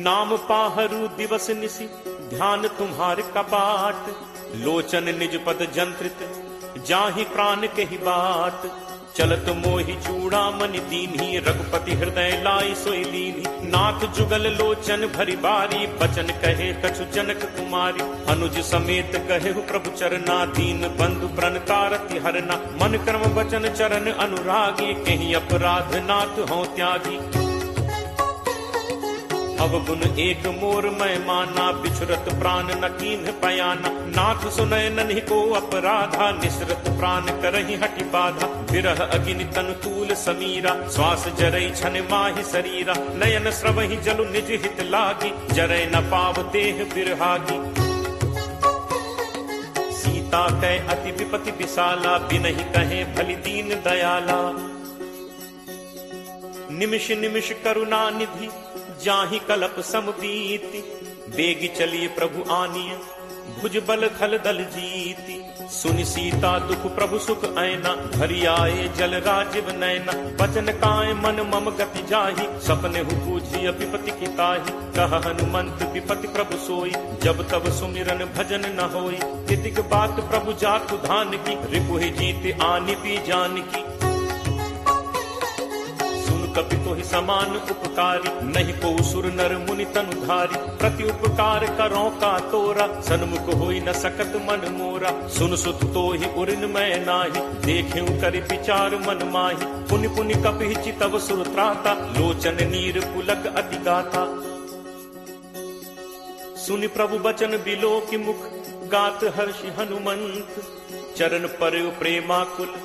नाम पाहरू दिवस निसी, ध्यान तुम्हार कपाट। लोचन निज पद जंत्रित जाहि प्राण कही बात, चलत मोहि चूड़ामणि दीन्ही रघुपति हृदय लाई सोई लीन्ही। नाथ जुगल लोचन भरी बारी बचन कहे कछु जनक कुमारी, अनुज समेत कहे प्रभु चरना दीन बंधु प्रण तारति हरना। मन कर्म वचन चरण अनुरागी कहीं अपराध नाथ हों त्यागी। अवगुण एक मोर मैं माना बिछुरत प्राण न कीन्ह पयाना। नाथ सुनय नन्हि को अपराधा निसरत प्राण करहि हटि बाधा। विरह अग्नि तनु तूल समीरा श्वास जरई छन माहि शरीरा। नयन स्रवहि जलु निज हित लागी जरय न पाव देह बिरहागी। सीता कै अति विपति विशाला बिनहि कहे भली दीन दयाला। निमिष निमिष करुणा निधि जाहि कलप समबीति। बेगी चलिए प्रभु आनिय भुज बल खल दल जीति। सुनि सीता दुख प्रभु सुख ऐना भरी आए जल राजीव नैना। बचन काय मन मम गति जाहि सपने हु पूछी विपति की ताहि। कह हनुमंत विपति प्रभु सोई जब तब सुमिरन भजन न होई। तितिक बात प्रभु जातु धान की रिपुहि जीत आनि पी जान की। कपि तोहि समान उपकारी नहीं को सुर नर मुनि तनुधारी। प्रति उपकार करो का तोरा सन्मुख होई न सकत मन मोरा। सुन सुत तोहि उरिन मैं नाही देखें करि विचार मन माही। पुनि पुनि कपि चितव सुर त्राता लोचन नीर पुलक अति गाथा। सुनि प्रभु बचन बिलो की मुख गात हर्षि हनुमंत। चरण पर प्रेमाकुल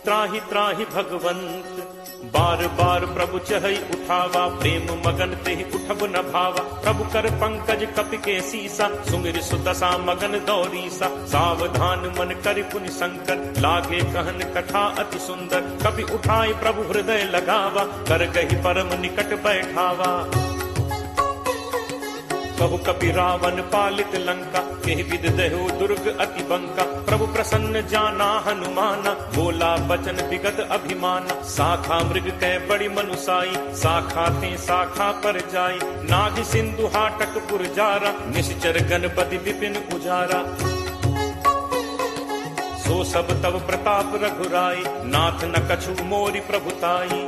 त्राहि त्राहि भगवंत। बार बार प्रभु चहई उठावा प्रेम मगन तेहि उठब न भावा। प्रभु कर पंकज कपि के सीसा सुमिर सुदशा मगन दौरीसा। सावधान मन करि पुनि शंकर लागे कहन कथा अति सुंदर। कपि उठाई प्रभु हृदय लगावा कर गही परम निकट बैठावा। कहु कपि रावण पालित लंका केहि विद दहु दुर्ग अति बंका। प्रभु प्रसन्न जाना हनुमाना बोला बचन विगत अभिमाना। शाखा मृग कै बड़ी मनुसाई शाखा थे शाखा पर जाई। नाग सिंधु हाटक पुरजारा निश्चर गणपति विपिन उजारा। सो सब तब प्रताप रघुराई नाथ न कछु मोरि प्रभुताई।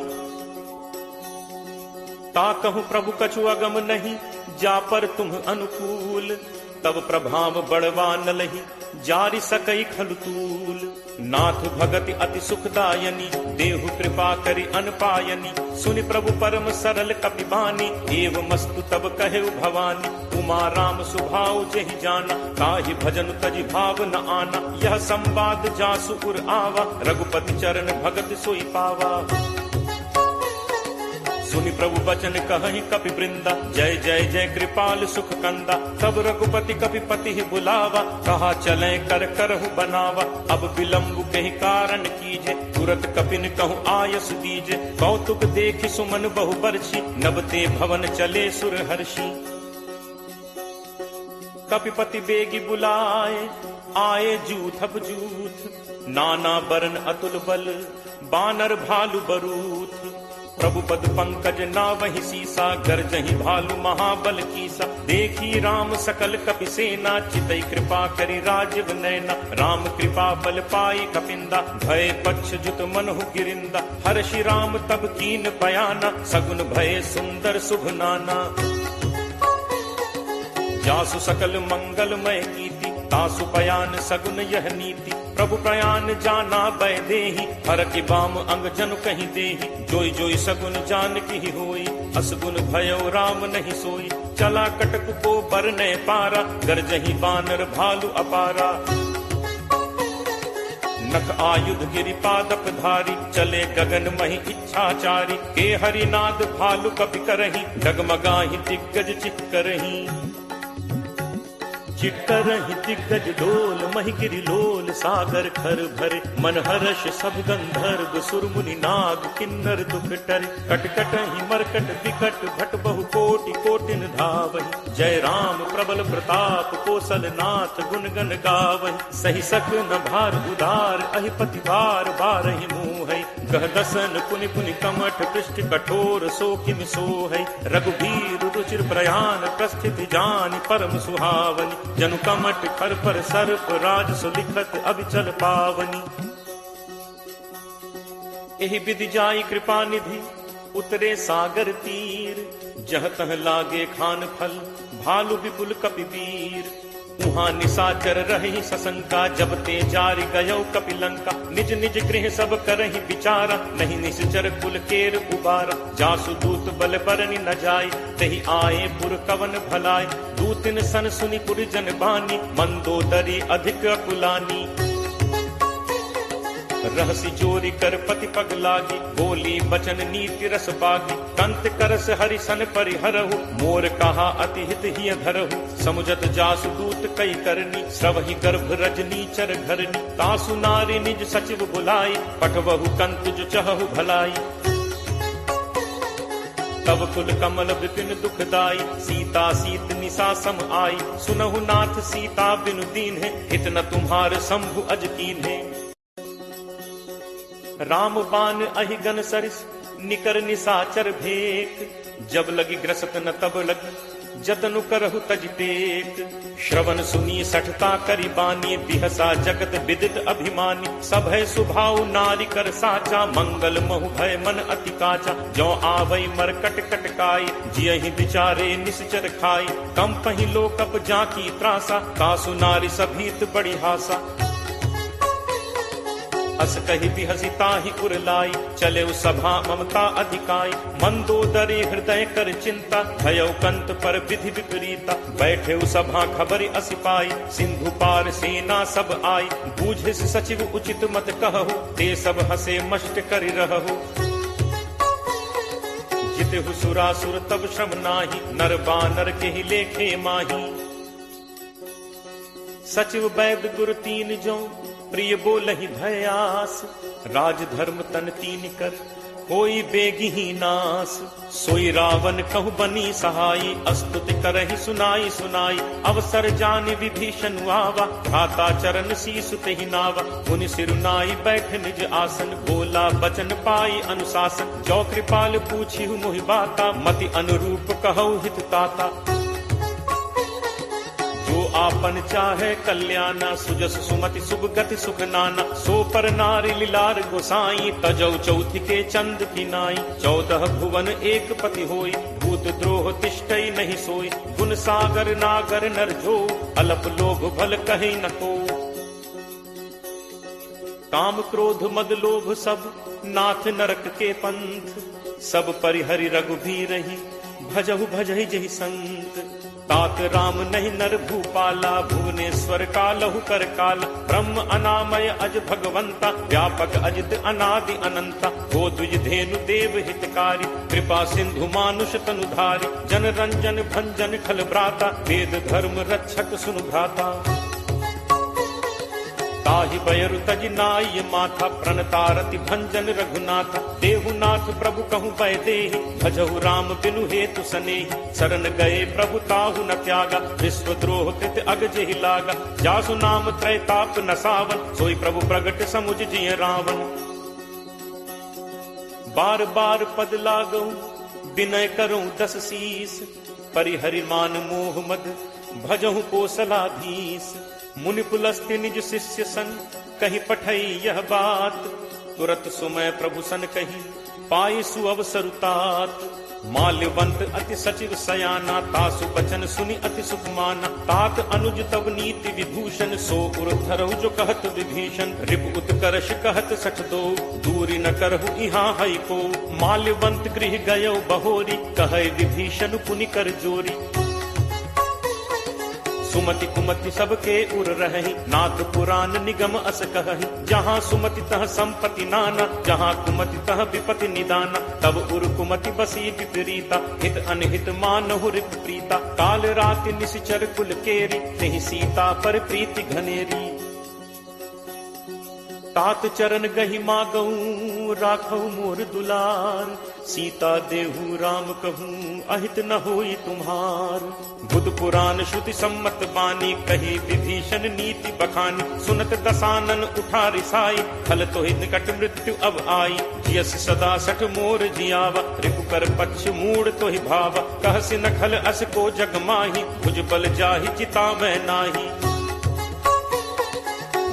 ताकहु प्रभु कछु अगम नहीं जा पर तुम अनुकूल। तब प्रभाव बड़वा न लही जारि सकई खलुतूल। नाथ भगति अति सुखदायनी देहु कृपा करि अनपायनी। सुनि प्रभु परम सरल कपि बानी एव मस्तु तब कहे भवानी। उमा राम सुभाव जहि जाना ताहि भजन तजि भाव न आना। यह संवाद जासु उर आवा रघुपति चरण भगत सोई पावा। सुनि प्रभु बचन कहहि कपि वृंदा जय जय जय कृपाल सुख कंदा। तब रघुपति कपि पति बुलावा कहा चले कर करहु बनावा। अब विलंब कहि कारण कीजे तुरत कपिन कहु आयस दीजे। कौतुक देखि सुमन बहु बरछी नबते भवन चले सुर हर्षि। कपिपति बेगी बुलाए आए जूथब जूथ। नाना बरन अतुल बल बानर भालु बरूथ। प्रभु पद पंकज नावहि सीसा गरजहि भालु महाबल कीसा। देखी राम सकल कपि सेना चितई कृपा करि राजीव नैना। राम कृपा बल पाई कपिंदा भय पक्ष जुत मनहु गिरिंदा। हर्षि राम तब कीन बयाना सगुन भय सुंदर शुभ नाना। जासु सकल मंगलमय कीर्ति तासु पयान सगुन यह नीति। प्रभु प्रयान जाना बै देहि हर की बाम अंग जनु कहीं देहि। जोई जोई सगुन जान की होई असगुन भयो राम नहीं सोई। चला कटक को बरने पारा गरजहि बानर भालु अपारा। नख आयुध गिरिपादप धारी चले गगन मही इच्छाचारी। के हरिनाद भालु कपि करहि डगमगाहि दिग्गज चिक्करहि। चिक्करहि दिग्गज डोल महि गिरि लोल सागर खर भरे। मन हर्ष सब गंधर्व सुरमुनि नाग किन्नर दुख टरे। कटकटहि मरकट विकट भट बहु कोटि कोटिन धावहि। जय राम प्रबल प्रताप कौशल नाथ गुण गण गावहि। सही सक न भार उदार अहिपति बार बारहि मुँहै। कह दसन पुनि पुनि कमठ पृष्ठ कठोर सो किम सोहै रघुबीर रुचिर प्रयाण प्रस्थित जानि परम सुहावनी जनु कमठ खर पर सर्प राज सुलिखत अभिचल पावनी एहि विधि जाई कृपा निधि उतरे सागर तीर जह तह लागे खान फल भालु विपुल कपिवीर उहाँ निशाचर रही सशंका जब ते जारि गयो कपिलंका निज निज गृह सब करहि विचारा नहीं निश्चर कुल केर उबारा जासु दूत बल बरनि न जाय तहि आए पुर कवन भलाय दूतिन सन सुनि पुर जन बानी मंदोदरी अधिक अकुलानी रहसी चोरी कर पति पग लागी बोली बचन नीति रस बागी कंत करस हरिसन परिहरहु मोर कहा अति हित ही धरहु समुझत जासु दूत कई करनी श्रवहि गर्भ रजनी चर घरनी तासु नारी निज सचिव बुलाई पठवहु कंत जो चहु भलाई तब कुल कमल विपिन दुखदाई सीता सीत निशा सम आई सुनहु नाथ सीता बिनु दीन है हित न तुम्हार शंभु अज कीन है राम बान अहिगन सरिस निकर निसाचर भेक जब लगी ग्रसत न तब लगी जतनु करहु तज टेक श्रवण सुनी सठता करी बानी बिहसा जगत विदित अभिमानी सब है सुभाव नारी कर साचा मंगल महु भय मन अति काचा जो आवई मर कट कटकाई जियहि बिचारे निश्चर खाई कम पही लोकप जाकी त्रासा कासु नारी सभीत बड़ी हासा अस कही बिहसी ताहि उरलाई चले सभा ममता अधिकाई मंदोदरी हृदय कर चिंता भयो कंत पर विधि विपरीता बैठे सभा खबरी असिपाई सिंधु पार सेना सब आई बूझिस सचिव उचित मत कहु ते सब हसे मष्ट करि रहु जितहु सुरासुर तब श्रम नाही नर बानर के ही लेखे माही सचिव वैद गुरु तीन जो प्रिय बोलहि भयास राज धर्म तन तीन कर कोई बेगी ही नास सोई रावण कहु बनी सहाई अस्तुति करहि सुनाई सुनाई अवसर जानि विभीषण आवा भ्राता चरण शीसु तेहि नावा मुनि सिरुनाई बैठ निज आसन बोला बचन पाई अनुशासन जो कृपाल पूछिहु मोहि बाता मति अनुरूप कहु हित ताता जो आपन चाहे कल्याणा सुजस सुमति शुभ गति सुख नाना सो पर नारी लीलार गोसाई तजौ चौथि के चंद की नाई 14 भुवन एक पति होई भूत द्रोह तिष्ठई नहीं सोई गुण सागर नागर नर जो अलप लोभ भल कहीं न को काम क्रोध मद लोभ सब नाथ नरक के पंथ सब परिहरि रघुबीर ही भजहु भजहि जहि संत तात राम नहीं नर भूपाला भुवनेश्वर कालहु कर काल ब्रह्म अनामय अज भगवंता व्यापक अजित अनादि अनंता गो द्विज धेनु देव हितकारी कृपा सिंधु मानुष तनुधारी जन रंजन भंजन खल भ्राता वेद धर्म रक्षक सुनु भ्राता ताहि बयरु तज नाय माथा प्रणतारति भंजन रघुनाथ देहुनाथ प्रभु कहु पै देहि भजहु राम बिनु हेतु सनेहि शरण गए प्रभु ताहु न त्यागा विश्व द्रोह कृत अग जेहि लागा जासु नाम त्रैताप न सावन सोई प्रभु प्रगट समुझ जिय रावण बार बार पद लागऊ विनय करूं 10 शीस परिहरि मान मोह मद भजहु कोसलाधीश मुनि पुलस्त्य निज शिष्य सन कहीं पठई यह बात तुरत सुमय प्रभु सन कही पाई सुअवसर तात माल्यवंत अति सचिव सयाना तासु बचन सुनि अति सुख माना तात अनुज तब नीति विभूषण सो उर धरहु जो कहत विभीषण रिप उत्कर्ष कहत सठ दो दूरी न करहु इहाँ हई को माल्यवंत गृह गयो बहोरी कहे विभीषण पुनि कर जोरी सुमति कुमति सबके उर रही नाथ पुराण निगम अस कहहि जहाँ सुमति तह संपत्ति नाना जहाँ कुमति तह विपति निदाना तब उर कुमति बसी विपरीता हित अनहित मानहु रिप प्रीता काल राति निश्चर कुल केरी नहीं सीता पर प्रीति घनेरी तात चरण गहि मागऊ राखऊ मोर दुलार सीता देहु राम कहूँ अहित न होई तुम्हार। बुध पुराण श्रुति सम्मत बानी कही विभीषण नीति बखानी। सुनत दसानन उठा रिसाई फल तो ही निकट मृत्यु अब आई। जियस सदा सठ मोर जियावा रिपु कर पक्ष मूड तो ही भावा। कहसि न खल अस को जग माही भुज बल जाहि चिता में नाही।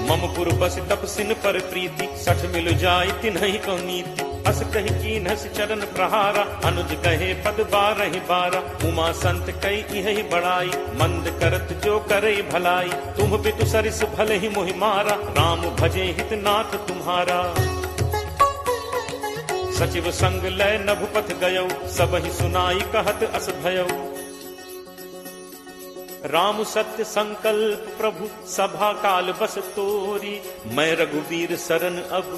ममपुर बस तपसिन पर प्रीति सठ मिल जाय तिन्हि को नीति। अस कही कीन्हस चरण प्रहारा अनुज कहे पद बारहि बारा। उमा संत कई यही बड़ाई मंद करत जो करे भलाई। तुम पितु सरिस भले ही मोहि मारा राम भजे हित नाथ तुम्हारा। सचिव संग लय नभुपथ गयो सबहि सुनाई कहत अस भयो। राम सत्य संकल्प प्रभु सभा काल बस तोरी। मैं रघुवीर शरण अब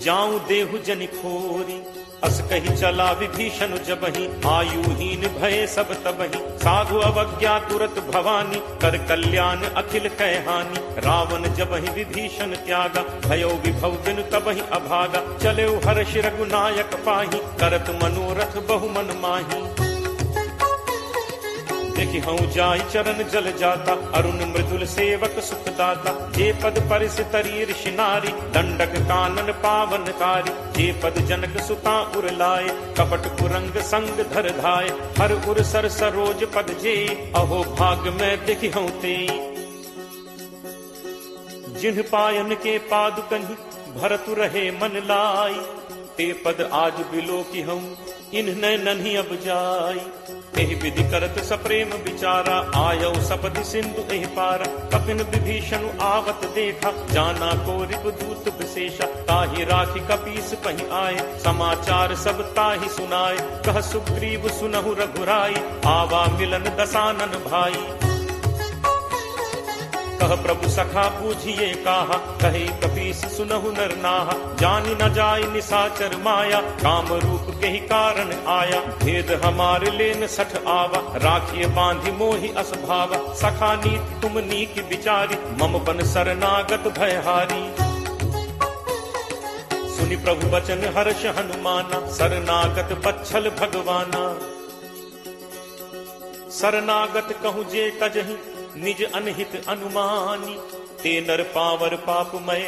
जाऊं देहु जनि खोरी। अस कही चला विभीषण जबहि आयुहीन भय सब तबहि। साधु अवज्ञा तुरत भवानी कर कल्याण अखिल कैहानी। रावण जबहि विभीषण त्यागा भयो विभव बिनु तबहि अभागा। चले हर्ष रघुनायक पाही करत मनोरथ बहु मन माही। देखि हूँ जाय चरण जल जाता अरुण मृदुल सेवक सुखदाता। जे पद परिस तरी ऋषि नारी दंडक कानन पावनकारी। जे पद जनक सुता उर लाए कपट कुरंग संग धर धाय। हर उर सर सरोज पद जे अहो भाग में देखि हूँ ते। जिन्ह पायन के पादुकहि भरतु रहे मन लाई। ते पद आज बिलो की हूँ इन्ह नन्ही अब जाई। एहि विधि करत सप्रेम विचारा आयो सपदि सिंधु एहि पारा। कपिन विभीषण आवत देखा जाना को रिपुदूत विशेषा। ताहि राखी कपीस पहि आए समाचार सब ताहि सुनाए। कह सुग्रीव सुनहु रघुराई आवा मिलन दसानन भाई। कह प्रभु सखा पूछिए काहा कहे कपीस सुनहु नर नाहा। जानि न जाय निसाचर माया काम रूप के ही कारण आया। भेद हमारे लेन सठ आवा राखिए बांधि मोहि अस भावा। सखा नीति तुम नीक विचारी मम बन शरणागत भयहारी। सुनि प्रभु वचन हर्ष हनुमाना शरणागत बच्छल भगवाना। शरणागत कहूँ जे तजहि निज अनहित अनुमानी। ते नर पावर पापमय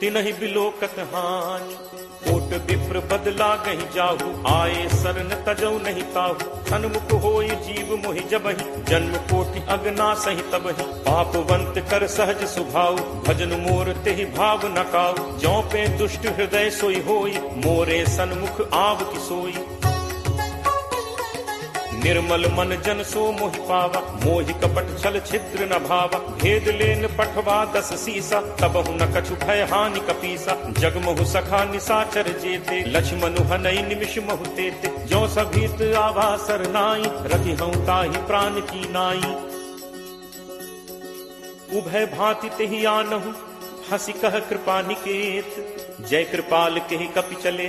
तिनहि बिलोकत हानि। कोट विप्र बदला गहि जाहु आए शरण तजौ नहीं ताहु। सन्मुख होय जीव मोहि जबहि जन्म कोटि अगना सहि तबहि। पापवंत कर सहज सुभाव भजन मोर तेहि भाव न काऊ। जौ पे दुष्ट हृदय सोई होई मोरे सन्मुख आव की सोई। निर्मल मन जन सो मोहि पावा मोहि कपट छल छिद्र न भावा। भेद लेन पठवा दस सीसा तबहु न कछु भय हानि कपीसा। जगमहु सखा निसाचर जेते लक्ष्मणु हनई निमिष महु तेते। जो सभीत आवा सरनाई रखि हूँ ताहि प्राण की नाई। उभय भांति तेहि आनहु हंसी कह कृपा निकेत। जय कृपाल केहि कपि चले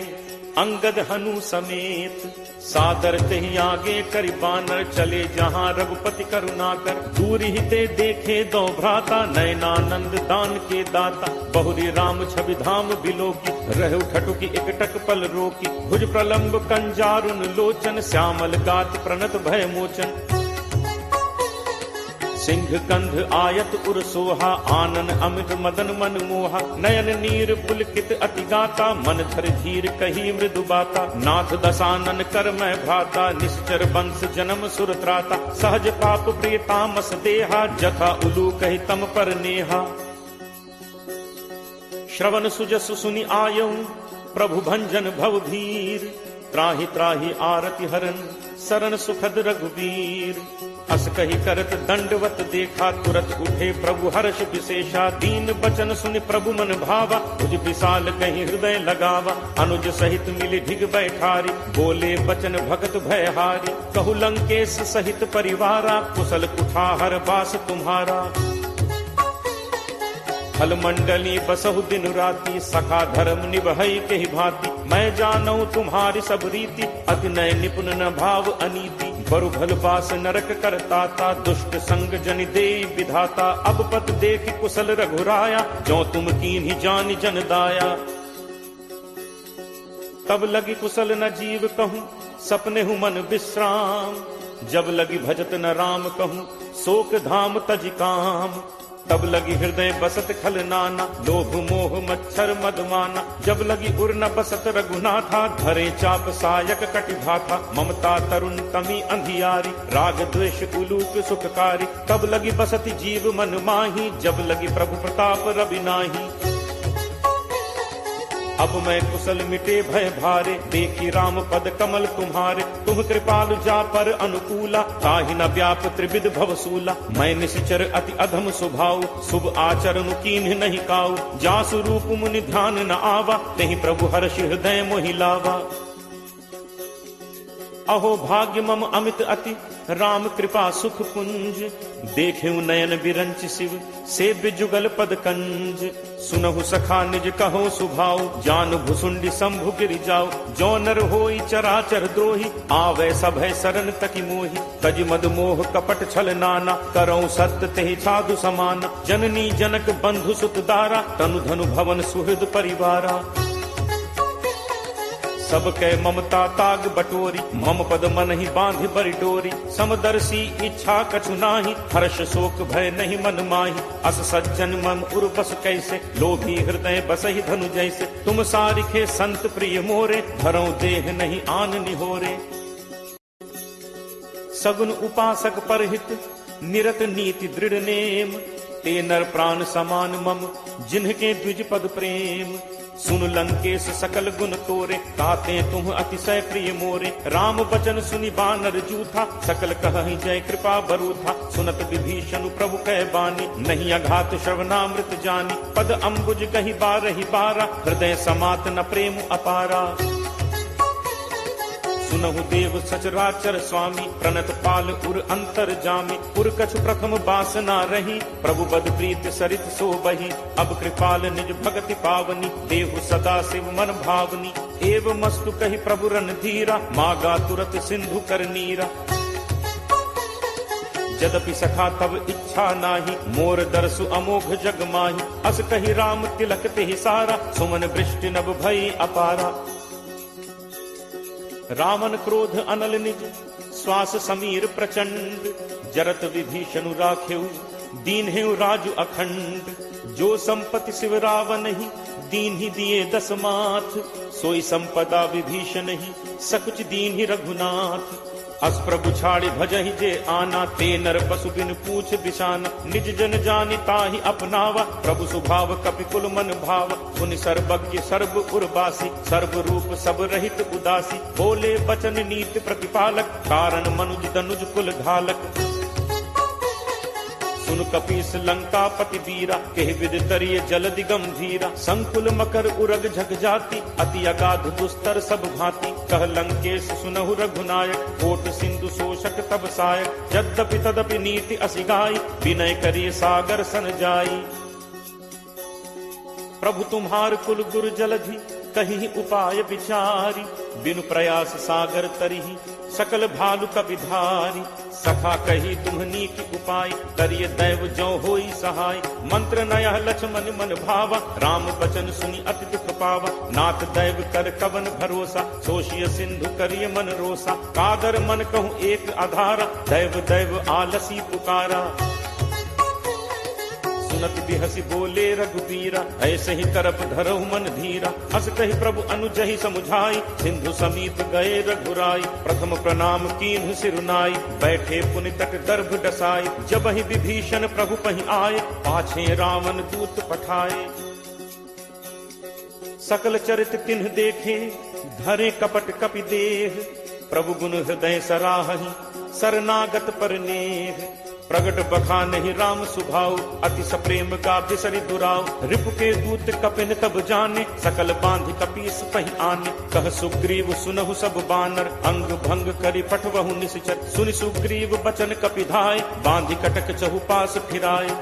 अंगद हनु समेत। सादर तेहि आगे करि बानर चले जहाँ रघुपति करुणाकर। दूर ही ते देखे दो भ्राता नयनानंद दान के दाता। बहुरी राम छवि धाम बिलोकी रहु ठटुकी एकटक पल रोकी। भुज प्रलंब कंजारुन लोचन श्यामल गात प्रणत भय मोचन। सिंह कंध आयत उर सोहा आनन अमित मदन मन मोहा। नयन नीर पुलकित अति गाता मन धर धीर कही मृदु बाता। नाथ दसानन कर मैं भ्राता निश्चर वंश जन्म सुर त्राता। सहज पाप प्रिय तामस देहा जथा उलू कही तम पर नेहा। श्रवण सुजसु सुनि आयऊ प्रभु भंजन भव भीर। त्राहि त्राहि आरति हरन शरण सुखद रघुवीर। अस कही करत दंडवत देखा तुरत उठे प्रभु हर्ष विशेषा। दीन बचन सुनि प्रभु मन भावा भुज विशाल कहीं हृदय लगावा। अनुज सहित मिली ढिग बैठारी बोले बचन भगत भयहारी। कहु लंकेश सहित परिवारा कुशल कुठाहर बास तुम्हारा। फल मंडली बसहु दिन राति सखा धर्म निभई के ही भांति। मैं जानऊ तुम्हारी सब रीति अति नय निपुण न भाव अनीति। बरु भल बास नरक करताता दुष्ट संग जनि दे विधाता। अब पत देख कुशल रघुराया जो तुम कीन्ही जान जन दाया। तब लगी कुशल न जीव कहूँ सपने हूँ मन विश्राम। जब लगी भजत न राम कहूँ, शोक धाम तज काम। तब लगी हृदय बसत खल नाना, लोभ मोह मच्छर मदमाना। जब लगी उर न बसत रघुनाथा, धरे चाप सायक कटिभाथा। ममता तरुण तमी अंधियारी, राग द्वेष उलूक सुखकारी। तब लगी बसत जीव मन माही, जब लगी प्रभु प्रताप रवि नाही। अब मैं कुशल मिटे भय भारे, देखी राम पद कमल तुम्हारे। तुम कृपालु जा पर अनुकूला, ताहि न व्याप त्रिविध भवसूला। मैं निशिचर अति अधम स्वभाव, शुभ आचरण कीन्ह नहीं काऊ। जासु रूप मुनि ध्यान न आवा, तेहि प्रभु हर्ष हृदय मोहि लावा। अहो भाग्य मम अमित अति, राम कृपा सुख पुंज। देखेऊ नयन बिरंच शिव, सेव्य जुगल पद कंज। सुनहु सखा निज कहो सुभाव, जान भुसुंडी शंभु गिरि जाओ। जो नर होई चराचर द्रोही, आवे सभय शरण तकी मोहि। तज मद मोह कपट छल नाना, करौ सत्य तेहि साधु समाना। जननी जनक बंधु सुत दारा, तनु धनु भवन सुहृद परिवारा। सबके ममता ताग बटोरी, मम पद मन ही बांध बरि डोरी। समदर्शी इच्छा कछु नाही, हर्ष शोक भय नहीं मन माही। अस सज्जन मम उर बस कैसे, लोभी हृदय बसहि धनु जैसे। तुम सारिखे संत प्रिय मोरे, धरौ देह नहीं आन निहोरे। सगुन उपासक परहित, निरत नीति दृढ़ नेम। ते नर प्राण समान मम, जिन्हके द्विज पद प्रेम। सुन लंकेश सकल गुण तोरे, ताते तुम अतिशय प्रिय मोरे। राम बचन सुनि बानर जूथा, सकल कहहि जय कृपा बरूथा। सुनत विभीषण प्रभु कह बानी, नहीं अघात श्रवणामृत जानी। पद अम्बुज कहि बारहि बारा, हृदय समात न प्रेम अपारा। सुनहु देव सचराचर स्वामी, प्रणत पाल उर अंतर जामी। उर कछु प्रथम बासना रही, प्रभु बद प्रीत सरित सो बही। अब कृपाल निज भगति पावनी, देहु सदा शिव मन भावनी। एव मस्तु कहि प्रभु रणधीरा, मागा तुरत सिंधु कर नीरा। यद्यपि सखा तब इच्छा नाही, मोर दर्शु अमोघ जग माही। अस कहि राम तिलक तेहि सारा, सुमन वृष्टि नभ भई अपारा। रावण क्रोध अनल निज, श्वास समीर प्रचंड। जरत विभीषण राखेऊ, दीन्हेऊ राजु अखंड। जो संपत्ति शिव रावण ही, दीन ही दिए दस माथ। सोई संपदा विभीषण ही, सकुच दीन ही रघुनाथ। अस प्रभु छाड़ी भजहि जे आना, ते नर पशु बिन पूछ बिसाना। निज जन जानि ताहि अपनावा, प्रभु स्वभाव कपि कुल मन भाव। पुनि सर्वज्ञ सर्व उर्वासी, सर्व रूप सब रहित उदासी। बोले बचन नीति प्रतिपालक, कारण मनुज तनुज कुल घालक। सुन कपीस लंका पति वीरा, केहि विद तरिय जलदि गंभीरा। संकुल मकर उरग झग जाति, अति अगाध दुस्तर सब भांति। कह लंकेश सुनहु रघुनायक, कोट सिंधु शोषक तब सायक। यद्यपि तदपि नीति असिगाई, विनय करिय सागर सन जाई। प्रभु तुम्हार कुल गुर जलधि, कहीं उपाय विचारी। बिनु प्रयास सागर तरिहि, सकल भालु कपिधारी। सखा कही तुम्हनी की उपाय, करिय दैव जो होई सहाय। मंत्र नयह लक्ष्मण मन भावा, राम बचन सुनि अति दुख पावा। नाथ दैव कर कवन भरोसा, सोशिय सिंधु करिय मन रोसा। कादर मन कहूँ एक आधारा, दैव दैव आलसी पुकारा। सुनत बिहसी बोले रघुबीरा, ऐसे ही करप धरहु मन धीरा। अस कहि प्रभु अनुजहि समुझाई, सिंधु समीप गए रघुराई। प्रथम प्रणाम कीन्हु सिरुनाई, बैठे पुनि तट गर्भ डसाई। जबहि विभीषण प्रभु पहि आए, पाछे रावण दूत पठाए। सकल चरित तिन्ह देखे, धरे कपट कपि देह। प्रभु गुण हृदय सराहहि, शरणागत पर नेह। प्रगट बखानहि राम सुभाव, अति सप्रेम का बिसरि दुराव। रिपु के दूत कपिन तब जाने, सकल बांध कपीस पहि आने। कह सुग्रीव सुनहु सब बानर, अंग भंग करि पठवहु निश्चर। सुनि सुग्रीव बचन कपिधाय, बांधि कटक चहुपास फिराय।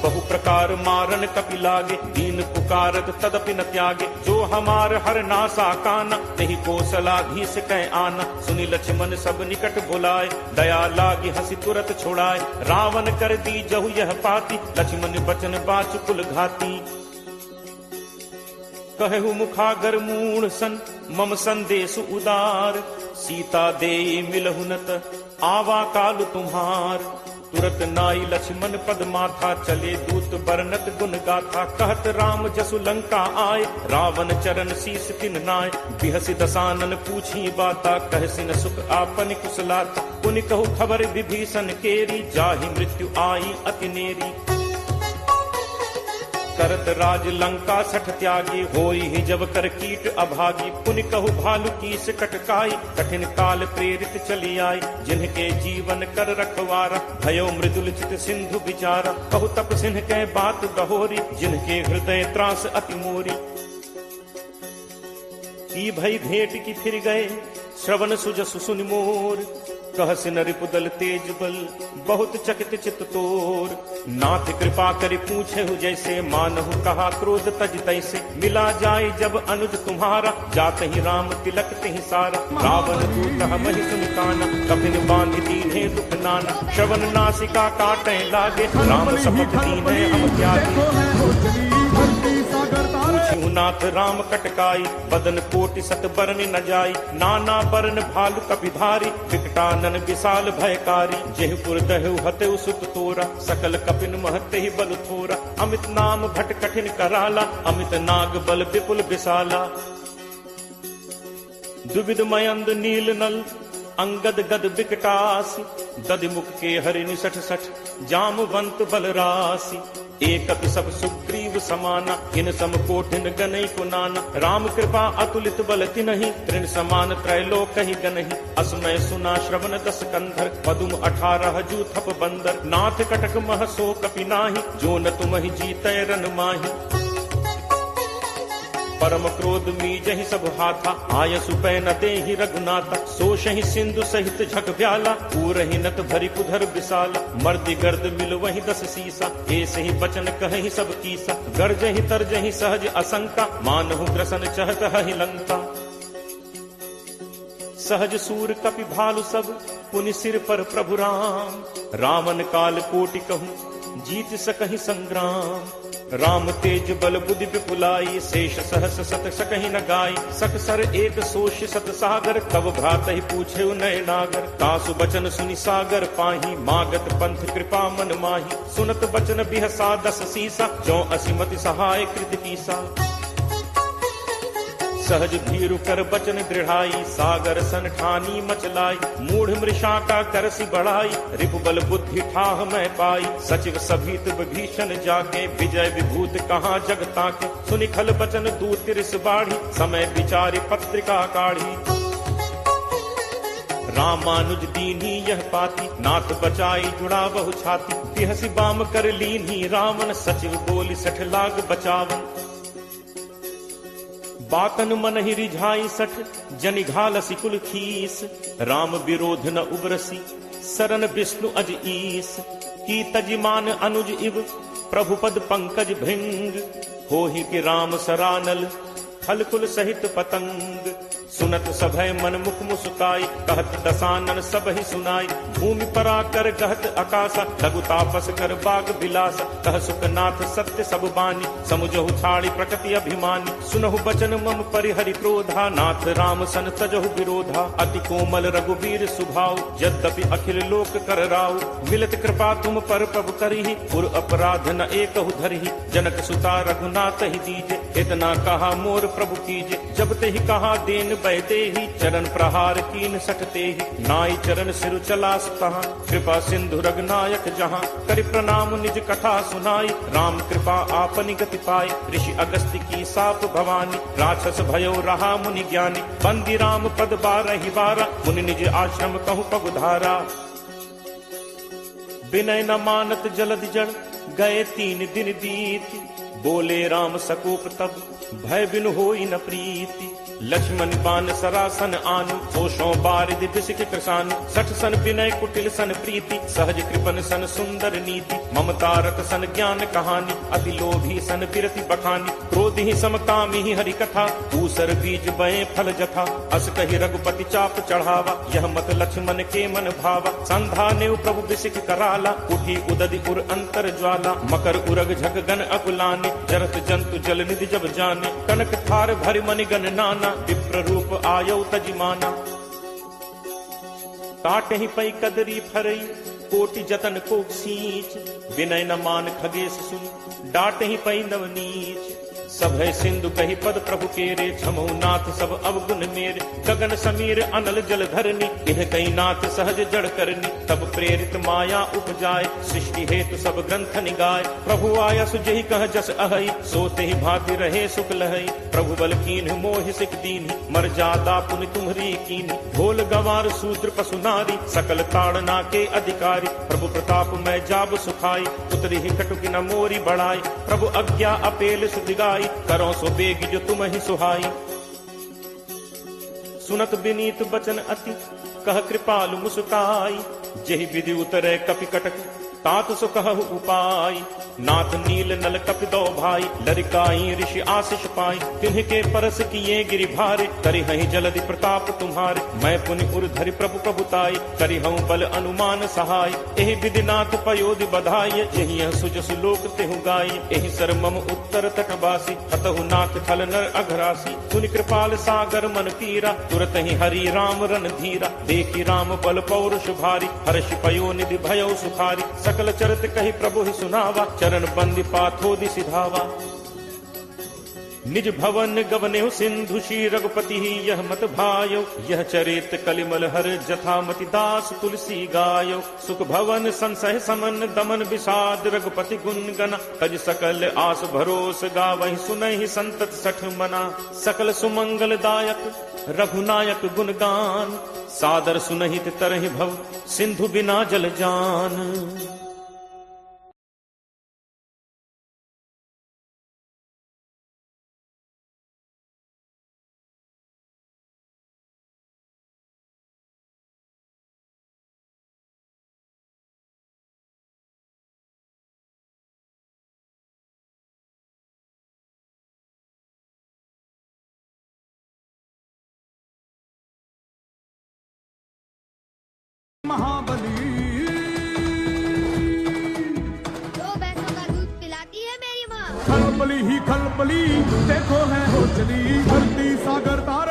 बहु प्रकार मारन कपि लागे, दीन पुकारत तदपि न त्यागे। जो हमार हर नासा काना, तेहि कौशलाधीश कह आना। सुनि लक्ष्मण सब निकट बुलाए, दया लागी हंसी तुरत छोड़ाए। रावण कर दी जहु यह पाती, लक्ष्मण बचन बाचु कुल घाती। कहु मुखागर मूढ़ सन, मम संदेश उदार, सीता देई मिलहुनत, आवा काल तुम्हार। तुरत नाई लक्ष्मण पद माथा, चले दूत बरनत गुण गाथा। कहत राम जसु लंका आए, रावण चरण शीस तिन नाय। बिहसि दसानन पूछी बाता, कहसिन सुख आपन कुशलाता। पुनि कहु खबर विभीषण केरी, जाहि मृत्यु आई अति नेरी। करत राज लंका सठ त्यागी, होई ही जब कर कीट अभागी। पुनि कहु भालु कीस कटकाई, कठिन काल प्रेरित चली आई। जिनके जीवन कर रखवारा, भयो मृदुल चित सिंधु विचारा। कहु तप सिंह के बात बहोरी, जिनके हृदय त्रास अति मोरी। की भई भेंट की फिर गए, श्रवण सुजसु सुनि मोर। कहसिन रिपुदल तेज बल, बहुत चकित चित तोर। नाथ कृपा करि पूछेहु जैसे, मानहु कहा क्रोध तज तैसे। मिला जाय जब अनुज तुम्हारा, जात ही राम तिलक तिहि सारा। रावण दूत महि सुनि काना, कफिन बांधि दीन्हे दुख नाना। श्रवण नासिका काटै लागे, राम शपथ दीन्हे हम त्यागे। पूछिहु नाथ राम कटकाई, बदन कोटि सत बरन न जाई। नाना बरन भालु कपिधारी, विकटानन विशाल भयकारी। जेहपुर दहु हतेउ सुत तोरा, सकल कपिन महते ही बल थोरा। अमित नाम भट कठिन कराला, अमित नाग बल विपुल विशाला। दुविध मयंद नील नल, अंगद गद विकटासी। दधिमुख के हरिनि सठ सठ, जामवंत बलरासी। एकत सब सुग्रीव समाना, इन सम कोठिन गनई को नाना। राम कृपा अतुलित बल तिनहि, तृण समान त्रैलोक ही गनहि। असमय सुना श्रवण दस कंधर, पदुम 18 जू थप बंदर। नाथ कटक मह सो कपि नाहि, जो न तुमहि जीतै रन माहि। परम क्रोध मीजहि सब हाथा, आयसु पै न देहि रघुनाथा। सोषहि सिंधु सहित झक ब्याला, पूरहि नत भरि कुधर विशाला। मर्दि गर्द मिल वहि 10 सीसा, ऐसे ही बचन कहहि सब कीसा। गर्जहि तरजहि सहज असंका, मानहु ग्रसन चहत हहि लंका। सहज सूर कपि भालु सब, पुनि सिर पर प्रभु राम। रावण काल कोटि कहूँ, जीत सकहि संग्राम। राम तेज बल बुद्धि विपुलाई, शेष सहस सत सकहि न गाई। सकसर एक सोष सत सागर, तब भ्रात ही पूछे नय नागर। तासु बचन सुनि सागर पाही, मागत पंथ कृपा मन माही। सुनत बचन बिहसा 10 सीसा, जो असिमति सहाय कृत कीसा। सहज भीरु कर बचन दृढ़ाई, सागर सन ठानी मचलाई। मूढ़ मृषा का करसी बढ़ाई, रिपुबल बुद्धि ठाह मैं पाई। सचिव सभीत विभीषण जाके, विजय विभूत कहाँ जगता के। सुनि खल बचन दूत तिरस बाढ़ी, समय विचारि पत्रिका काढ़ी। रामानुज दीन्ही यह पाती, नाथ बचाई जुड़ा बहु छाती। बिहसि बाम कर लीन्ही रावण, सचिव बोली 60 लाग बचावन। बातन मन ही रिझाई 60, जनि घालसी कुल खीस। राम विरोध न उबरसी, सरन विष्णु अज ईस। की तजिमान अनुज इव, प्रभु पद पंकज भृंग। होहि कि राम सरानल, फल कुल सहित पतंग। सुनत सभय मन मुख मुस्काई, कहत दसानन सब ही सुनाई। भूमि परा कर कहत आकाशा, लघु तापस कर बाग बिलासा। कह सुखनाथ सत्य सब बानी, समुझहु छाड़ी प्रकृति अभिमानी। सुनहु बचन मम परिहरि क्रोधा, नाथ राम सन तजहु विरोधा। अति कोमल रघुवीर सुभाव, यद्यपि अखिल लोक कर राव। मिलत कृपा तुम पर प्रभु करिहि, पुर अपराध न एकहु धरिहि। जनक सुता रघुनाथ ही दीजे, इतना कहा मोर प्रभु कीजे। जब ते ही कहा देन बैते ही, चरण प्रहार कीन सटते ही। नाई चरण सिरु चलास तहाँ, कृपा सिंधु रघुनायक जहाँ। करि प्रणाम निज कथा सुनाई, राम कृपा आपनि गति पाई। ऋषि अगस्त्य की साप भवानी, राक्षस भयो रहा मुनि ज्ञानी। बंदी राम पद 12 बारा, मुनि निज आश्रम कहु पगुधारा। विनय न मानत जलद जड़, गए 3 दिन बीत। बोले राम सकोप तब, भय बिनु होई न प्रीति। लक्ष्मण बान सरासन आनु, सोषों बारिद बिसिक कृषानु। 60 सन विनय कुटिल सन प्रीति, सहज कृपन सन सुंदर नीति। ममता रत सन ज्ञान कहानी, अति लोभी सन विरति बखानी। क्रोध ही समकामी ही हरि कथा, ऊसर बीज बए फल जथा। अस कहि रघुपति चाप चढ़ावा, यह मत लक्ष्मण के मन भावा। संधा ने प्रभु बिसिक कराला, उठी उदधि उर अंतर ज्वाला। जाला, मकर उरग झक गन अकुलाने, जरत जंतु जल निधि जब जाने, कनक थार भरि मनि गन नाना, विप्र रूप आयो तजिमाना। काटहि पै कदरी फरई, कोटि जतन को सींच, विनय न मान खगेश सुन, डांटहि पै नवनीच। सब है सिंधु कही पद प्रभु केरे, छमो नाथ सब अवगुण मेरे, गगन समीर अनल जल धरनी, इह कई नाथ सहज जड़ करनी। तब प्रेरित माया उपजाए, सृष्टि हेतु सब ग्रंथ निगाए, प्रभु आया सुजहि कह जस अहई, सोते ही भांति रहे सुख लहई। प्रभु बल कीन्ह मोहि सिख दीन्हि, मर जादा पुनि तुम्हरी कीन्हि। ढोल गंवार शूद्र पशु नारी, सकल ताड़ना के अधिकारी, प्रभु प्रताप मैं जाब सुखाई, उतरी ही कटुकी न मोरी बढ़ाई। प्रभु आज्ञा अपेल सुदिगाई, करो सो बेग जो तुम ही सुहाई। सुनत विनीत बचन अति, कह कृपालु मुस्काई, जेहि विधि उतरे कपि कटक, तात सो कहु उपाय। नाथ नील नल कपि दो भाई, लरिकाई ऋषि आशीष पाई। तिन्ह परस किए गिरि भारे, करि हहि जलधि प्रताप तुम्हारे। मैं पुनि उर धरि प्रभु प्रभुताई, करि हूँ बल अनुमान सहाय। एहि विधि नाथ पयोधि बधाई, यही सुज सुलोक तेहु गाई। एहि सर मम उत्तर तटवासी, हतहु नाथ खल नर अघरासी। पुनि कृपाल सागर मन पीरा, तुरत ही हरि राम रन धीरा। देखी राम बल पौरुष भारी, हर्ष पयो निधि भयो सुखारी। सकल चरित कही प्रभु ही सुनावा, चरण बंदी पाथोदि सिधावा। निज भवन गवनेहु सिंधु श्री रघुपति ही यह मत भायो। यह चरित कलिमल हर जथामति दास तुलसी गायो। सुख भवन संसह समन दमन विषाद, रघुपति गुण गना। तज सकल आस भरोस गावहि, सुनहि संतत सठ मना। सकल सुमंगल दायक रघुनायक गुण गान, सादर सुनहित तरहि भव, सिंधु बिना जल जान। महाबली दो भैंसों का दूध पिलाती है मेरी माँ। खलबली ही खलबली, देखो है हो चली, धरती सागर तारा।